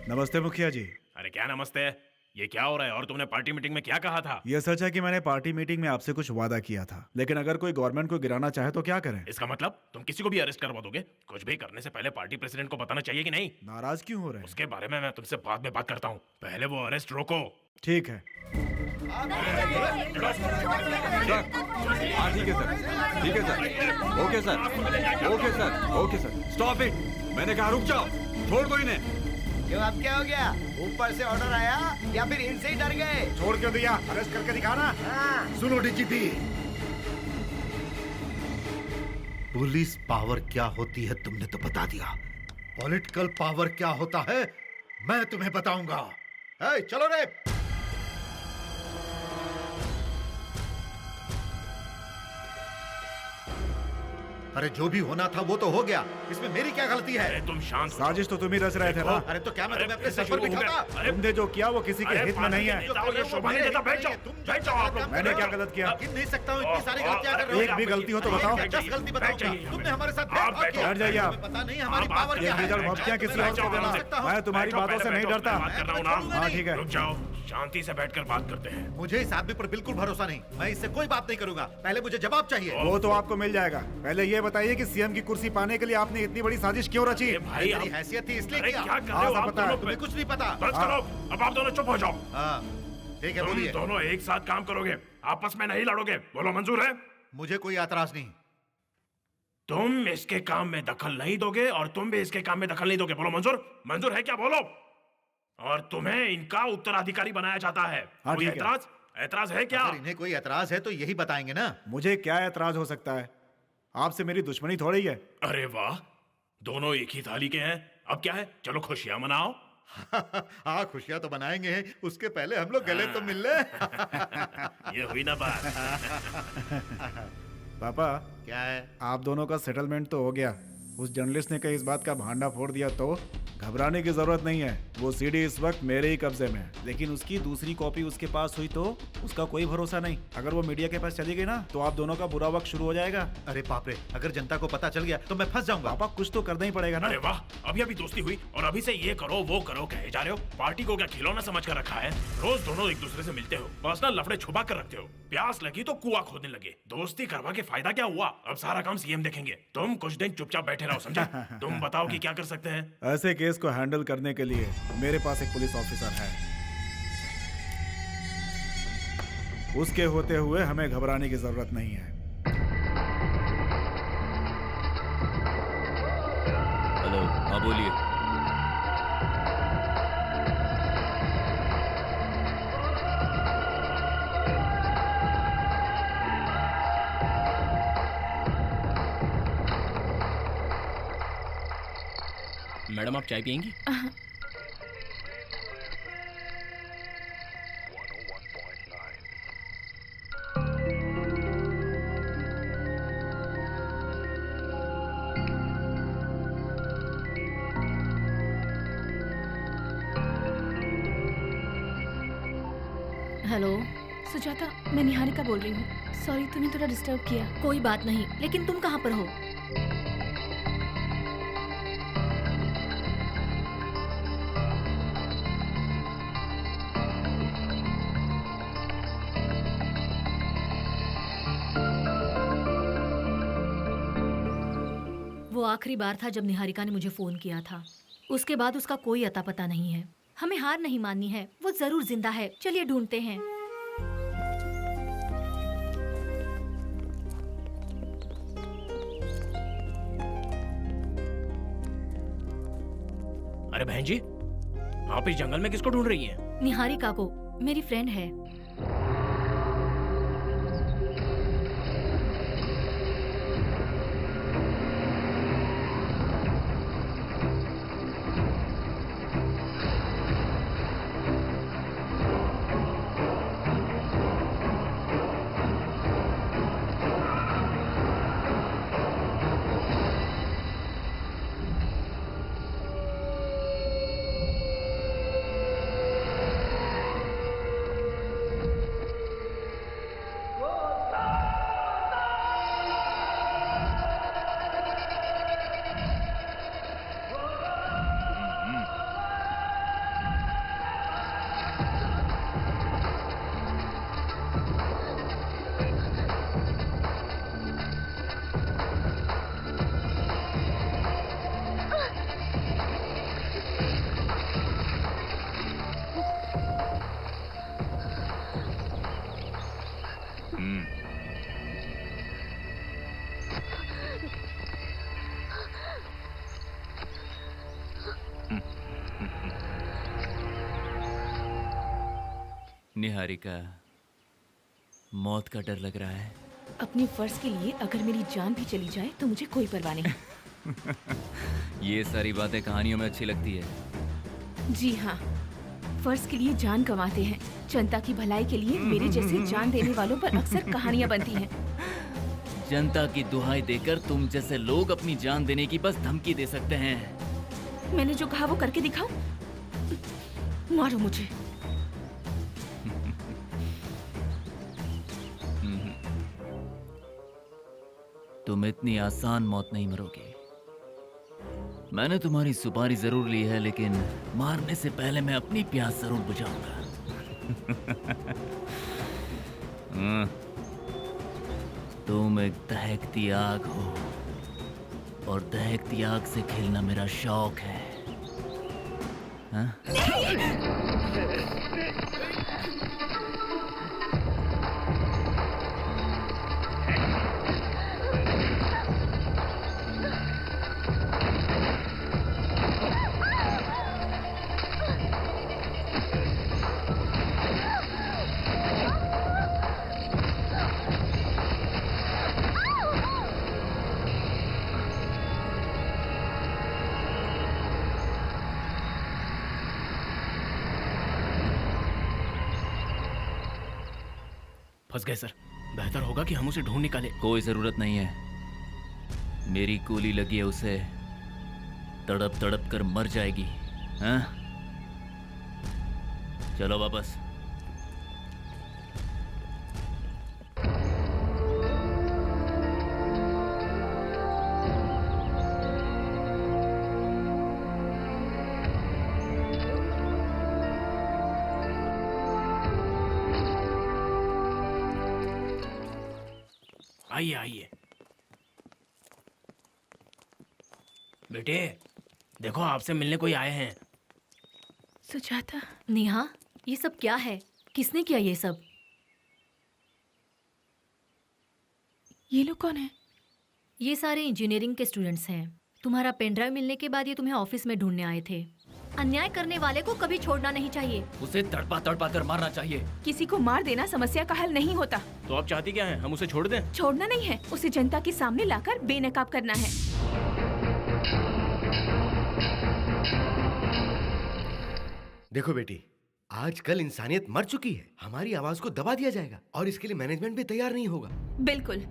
नमस्ते मुखिया जी। अरे क्या नमस्ते, ये क्या हो रहा है? और तुमने पार्टी मीटिंग में क्या कहा था? ये सच है कि मैंने पार्टी मीटिंग में आपसे कुछ वादा किया था, लेकिन अगर कोई गवर्नमेंट को गिराना चाहे तो क्या करें? इसका मतलब तुम किसी को भी अरेस्ट करवा दोगे? कुछ भी करने से पहले पार्टी प्रेसिडेंट को बताना चाहिए कि नहीं? नाराज क्यों हो रहे हैं? उसके बारे में मैं तुमसे बाद में बात करता हूँ, पहले वो अरेस्ट रोको। ठीक है। ठीक है सर, ठीक है sir, okay sir, okay sir, okay sir, stop it. मैंने कहा रुक जाओ, छोड़ दो इन्हें। क्यों, अब क्या हो गया? ऊपर से ऑर्डर आया या फिर इनसे ही डर गए? छोड़ क्यों दिया? अरेस्ट करके दिखाना। सुनो डीजीपी, पुलिस पावर क्या होती है तुमने तो बता दिया, पॉलिटिकल पावर क्या होता है मैं तुम्हें बताऊंगा। चलो रे। अरे जो भी होना था वो तो हो गया, इसमें मेरी क्या गलती है? तुम शांत। साजिश तो तुम ही रच रहे थे ना। अरे तो क्या मैं तुम्हें अपने सर पर बिठाता? तुमने जो किया वो किसी के हित में नहीं है। मैंने क्या गलत किया? गिन नहीं सकता हूँ, इतनी सारी गलतियां कर रहे हो। एक भी गलती हो तो बताओ। 10 गलती बताओ। तुमने हमारे साथ बैठ जाइए आप। पता नहीं हमारी पावर क्या है। धमकियां किसी और को देना, मैं तुम्हारी बातों से नहीं डरता। हाँ ठीक है, रुक जाओ, शांति से बैठकर बात करते हैं। मुझे इस आदमी पर बिल्कुल भरोसा नहीं, मैं इससे कोई बात नहीं करूंगा। पहले मुझे जवाब चाहिए। वो तो आपको मिल जाएगा। पहले ये बताइए कि सीएम की कुर्सी पाने के लिए आपने इतनी बड़ी साजिश क्यों रची? भाई मेरी हैसियत थी इसलिए किया। क्या कर रहे हो? पता है तुम्हें कुछ नहीं पता। बस करो, अब आप दोनों चुप हो जाओ। ठीक है, तुम बोलिए। दोनों एक साथ काम करोगे, आपस में नहीं लड़ोगे, बोलो मंजूर है? मुझे कोई एतराज नहीं। तुम इसके काम में दखल नहीं दोगे और तुम भी इसके काम में दखल नहीं दोगे, बोलो मंजूर? मंजूर है क्या? बोलो। और तुम्हें इनका उत्तराधिकारी बनाया जाता है। हाँ, कोई ठीक है। एतराज? एतराज है क्या? अगर इन्हें कोई एतराज है तो यही बताएंगे ना। मुझे क्या एतराज हो सकता है? आपसे मेरी दुश्मनी थोड़ी है। अरे वाह, दोनों एक ही थाली के हैं। अब क्या है, चलो खुशियां मनाओ। हाँ खुशियां तो बनाएंगे हैं, उसके पहले हम लोग गले तो मिल ले। ये हुई ना बात। पापा क्या है? आप दोनों का सेटलमेंट तो हो गया। उस जर्नलिस्ट ने कहीं इस बात का भांडा फोड़ दिया तो घबराने की जरूरत नहीं है। वो सीडी इस वक्त मेरे ही कब्जे में है, लेकिन उसकी दूसरी कॉपी उसके पास हुई तो उसका कोई भरोसा नहीं। अगर वो मीडिया के पास चली गई ना तो आप दोनों का बुरा वक्त शुरू हो जाएगा। अरे बाप रे, अगर जनता को पता चल गया तो मैं फंस जाऊंगा। पापा कुछ तो करना ही पड़ेगा ना। अरे वाह, अभी अभी दोस्ती हुई और अभी से ये करो वो करो कहे जा रहे हो। पार्टी को क्या खिलौना समझ कर रखा है? रोज दोनों एक दूसरे से मिलते हो, पर्सनल लफड़े छुपा कर रखते हो। प्यास लगी तो कुआं खोदने लगे। दोस्ती करवा के फायदा क्या हुआ? अब सारा काम सीएम देखेंगे। तुम कुछ दिन चुपचाप बैठे रहो, समझा? तुम बताओ कि क्या कर सकते हैं? ऐसे केस को हैंडल करने के लिए मेरे पास एक पुलिस ऑफिसर है। उसके होते हुए हमें घबराने की जरूरत नहीं है। हेलो, हाँ बोलिए। मैडम आप चाय पियेंगी? हेलो सुजाता, मैं निहारिका बोल रही हूँ। सॉरी तुम्हें थोड़ा डिस्टर्ब किया। कोई बात नहीं, लेकिन तुम कहाँ पर हो? वो आखिरी बार था जब निहारिका ने मुझे फोन किया था। उसके बाद उसका कोई अता पता नहीं है। हमें हार नहीं माननी है, वो जरूर जिंदा है। चलिए ढूंढते हैं। अरे बहन जी, आप इस जंगल में किसको ढूंढ रही हैं? निहारिका को, मेरी फ्रेंड है। निहारिका, मौत का डर लग रहा है। अपने फर्ज के लिए अगर मेरी जान भी चली जाए तो मुझे कोई परवाह नहीं। ये सारी बातें कहानियों में अच्छी लगती है। जी हाँ, फर्ज के लिए जान गंवाते हैं। जनता की भलाई के लिए मेरे जैसे जान देने वालों पर अक्सर कहानियाँ बनती हैं। जनता की दुहाई देकर तुम जैसे लोग अपनी जान देने की बस धमकी दे सकते हैं। मैंने जो कहा वो करके दिखाओ। मारो मुझे। तुम इतनी आसान मौत नहीं मरोगे। मैंने तुम्हारी सुपारी जरूर ली है, लेकिन मारने से पहले मैं अपनी प्यास जरूर बुझाऊंगा। तुम एक दहकती आग हो और दहकती आग से खेलना मेरा शौक है। हाँ? फंस गए सर। बेहतर होगा कि हम उसे ढूंढ निकाले। कोई जरूरत नहीं है। मेरी गोली लगी है, उसे तड़प तड़प कर मर जाएगी। हाँ? चलो वापस। आइए आइए। बेटे देखो, आपसे मिलने कोई आए हैं। सुजाता। नेहा, ये सब क्या है? किसने किया ये सब? ये लोग कौन है? ये सारे इंजीनियरिंग के स्टूडेंट्स हैं। तुम्हारा पेनड्राइव मिलने के बाद ये तुम्हें ऑफिस में ढूंढने आए थे। अन्याय करने वाले को कभी छोड़ना नहीं चाहिए। उसे तड़पा तड़पा कर मारना चाहिए। किसी को मार देना समस्या का हल नहीं होता। तो आप चाहती क्या हैं? हम उसे छोड़ दें? छोड़ना नहीं है, उसे जनता के सामने लाकर बेनकाब करना है। देखो बेटी, आजकल इंसानियत मर चुकी है। हमारी आवाज को दबा दिया जाएगा और इसके लिए मैनेजमेंट भी तैयार नहीं होगा। बिल्कुल,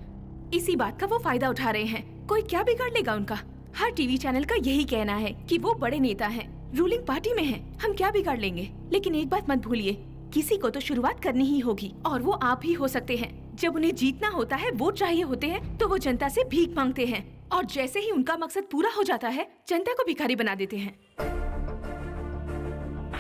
इसी बात का वो फायदा उठा रहे हैं। कोई क्या बिगाड़ लेगा उनका? हर टीवी चैनल का यही कहना है कि वो बड़े नेता हैं, रूलिंग पार्टी में हैं। हम क्या बिगाड़ लेंगे? लेकिन एक बात मत भूलिए, किसी को तो शुरुआत करनी ही होगी और वो आप ही हो सकते हैं। जब उन्हें जीतना होता है, वोट चाहिए होते हैं, तो वो जनता से भीख मांगते हैं और जैसे ही उनका मकसद पूरा हो जाता है, जनता को भिखारी बना देते हैं।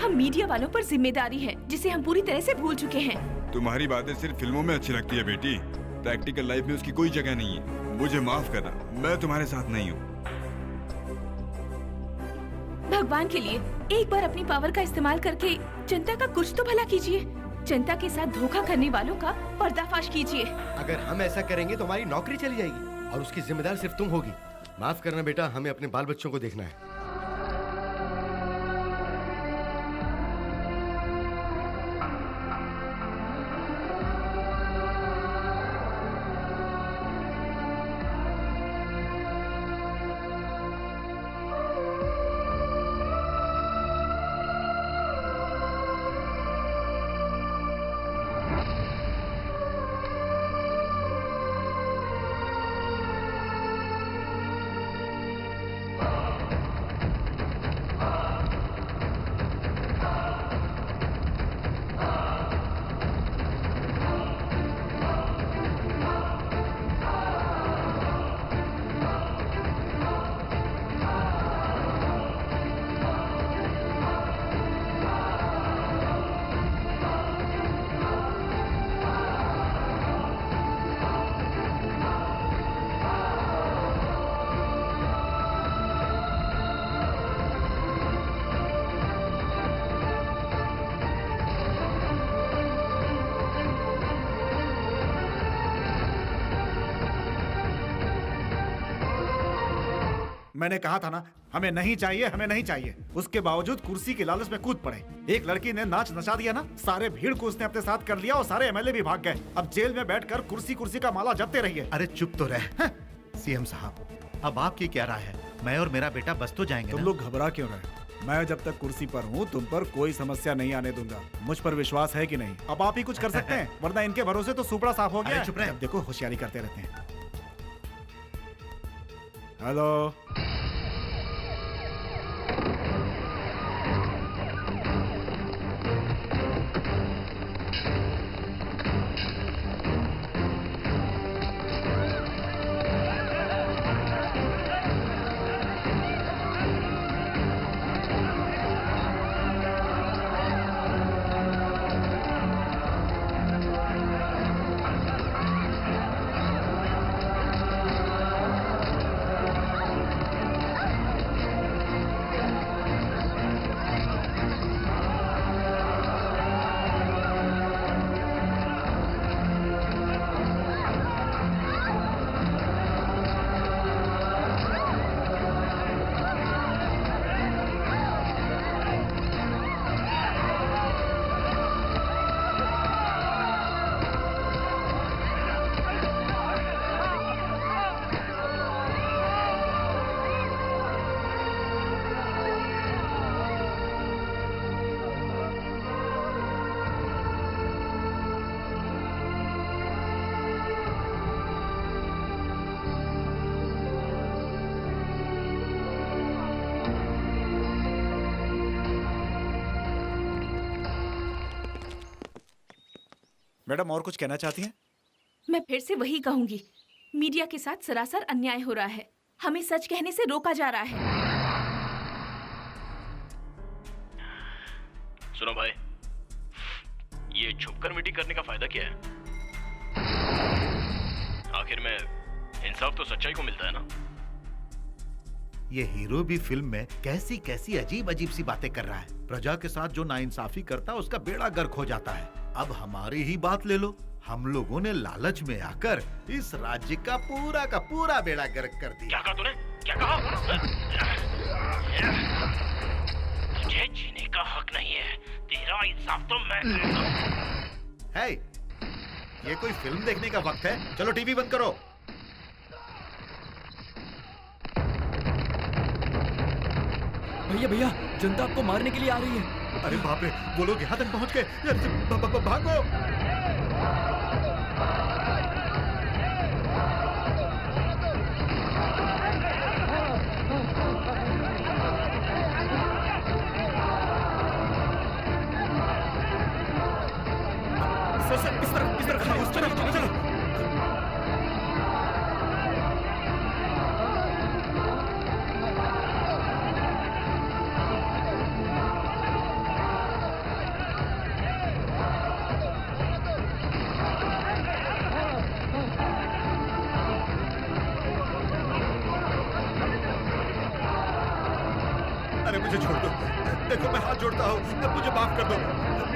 हम मीडिया वालों पर जिम्मेदारी है, जिसे हम पूरी तरह से भूल चुके हैं। तुम्हारी बातें सिर्फ फिल्मों में अच्छी लगती है बेटी, प्रैक्टिकल लाइफ में उसकी कोई जगह नहीं है। मुझे माफ करना, मैं तुम्हारे साथ नहीं हूँ। भगवान के लिए एक बार अपनी पावर का इस्तेमाल करके जनता का कुछ तो भला कीजिए। जनता के साथ धोखा करने वालों का पर्दाफाश कीजिए। अगर हम ऐसा करेंगे तो हमारी नौकरी चली जाएगी और उसकी जिम्मेदार सिर्फ तुम होगी। माफ करना बेटा, हमें अपने बाल बच्चों को देखना है। मैंने कहा था ना, हमें नहीं चाहिए, हमें नहीं चाहिए। उसके बावजूद कुर्सी के लालच में कूद पड़े। एक लड़की ने नाच नचा दिया ना, सारे भीड़ को उसने अपने साथ कर लिया और सारे एमएलए भी भाग गए। अब जेल में बैठकर कुर्सी कुर्सी का माला जपते रहिए। अरे चुप तो रह। सीएम साहब, अब आपकी क्या राय है? मैं और मेरा बेटा बस तो जाएंगे। तुम लोग घबरा क्यों रहे? मैं जब तक कुर्सी पर हूँ तुम पर कोई समस्या नहीं आने दूंगा। मुझ पर विश्वास है कि नहीं? अब आप ही कुछ कर सकते हैं, वरना इनके भरोसे तो सुपड़ा साफ हो गया। चुप रहे। देखो होशियारी करते रहते हैं। हेलो, मैडम और कुछ कहना चाहती हैं? मैं फिर से वही कहूंगी, मीडिया के साथ सरासर अन्याय हो रहा है। हमें सच कहने से रोका जा रहा है। सुनो भाई, ये छुपकर मीटिंग करने का फायदा क्या है? आखिर में इंसाफ तो सच्चाई को मिलता है ना। ये हीरो भी फिल्म में कैसी कैसी अजीब अजीब सी बातें कर रहा है। प्रजा के साथ जो नाइंसाफी करता है उसका बेड़ा गर्क हो जाता है। अब हमारी ही बात ले लो, हम लोगों ने लालच में आकर इस राज्य का पूरा बेड़ा गर्क कर दिया। क्या कहा तूने? क्या कहा? तुझे जीने का हक नहीं है। तेरा इंसाफ तो मैं करूंगा। है, ये कोई फिल्म देखने का वक्त है? चलो टीवी बंद करो। भैया भैया, जनता आपको मारने के लिए आ रही है। अरे बाप रे, वो लोग यहाँ तक पहुँच गए। भागो। इस तरफ चलो। अरे मुझे छोड़ दो, देखो मैं हाथ जोड़ता हूँ, मुझे माफ कर दो,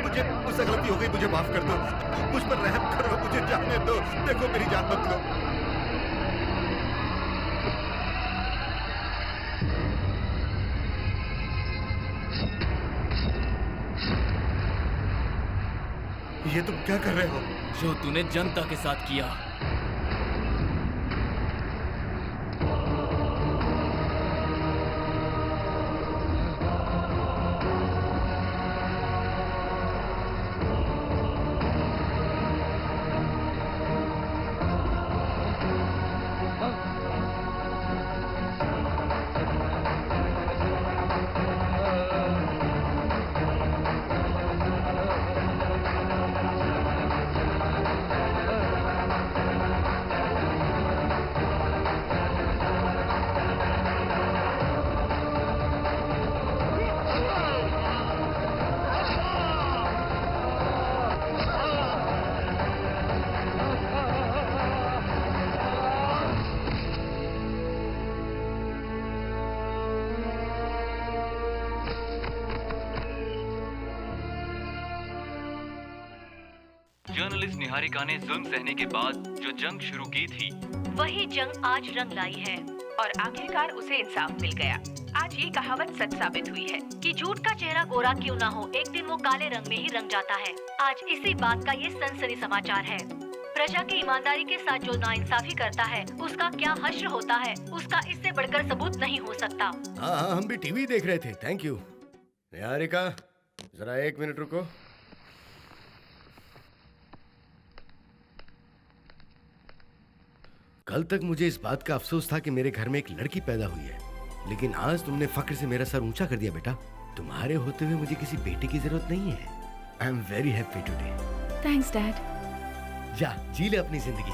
मुझे मुझसे गलती हो गई, मुझे माफ कर दो, मुझ पर रहम करो, मुझे जाने दो, देखो मेरी जान मत लो। ये तुम क्या कर रहे हो? जो तूने जनता के साथ किया। जर्नलिस्ट निहारिका ने जुल्म सहने के बाद जो जंग शुरू की थी, वही जंग आज रंग लाई है और आखिरकार उसे इंसाफ मिल गया। आज ये कहावत सच साबित हुई है कि झूठ का चेहरा गोरा क्यों ना हो, एक दिन वो काले रंग में ही रंग जाता है। आज इसी बात का ये सनसनी समाचार है। प्रजा की ईमानदारी के साथ जो नाइंसाफी करता है, उसका क्या हश्र होता है, उसका इससे बढ़कर सबूत नहीं हो सकता। हाँ हाँ, हम भी टीवी देख रहे थे। Thank you. निहारिका, जरा 1 मिनट रुको। कल तक मुझे इस बात का अफसोस था कि मेरे घर में एक लड़की पैदा हुई है, लेकिन आज तुमने फक्र से मेरा सर ऊंचा कर दिया बेटा। तुम्हारे होते हुए मुझे किसी बेटे की जरूरत नहीं है। I am very happy today. Thanks dad. जा जी ले अपनी जिंदगी।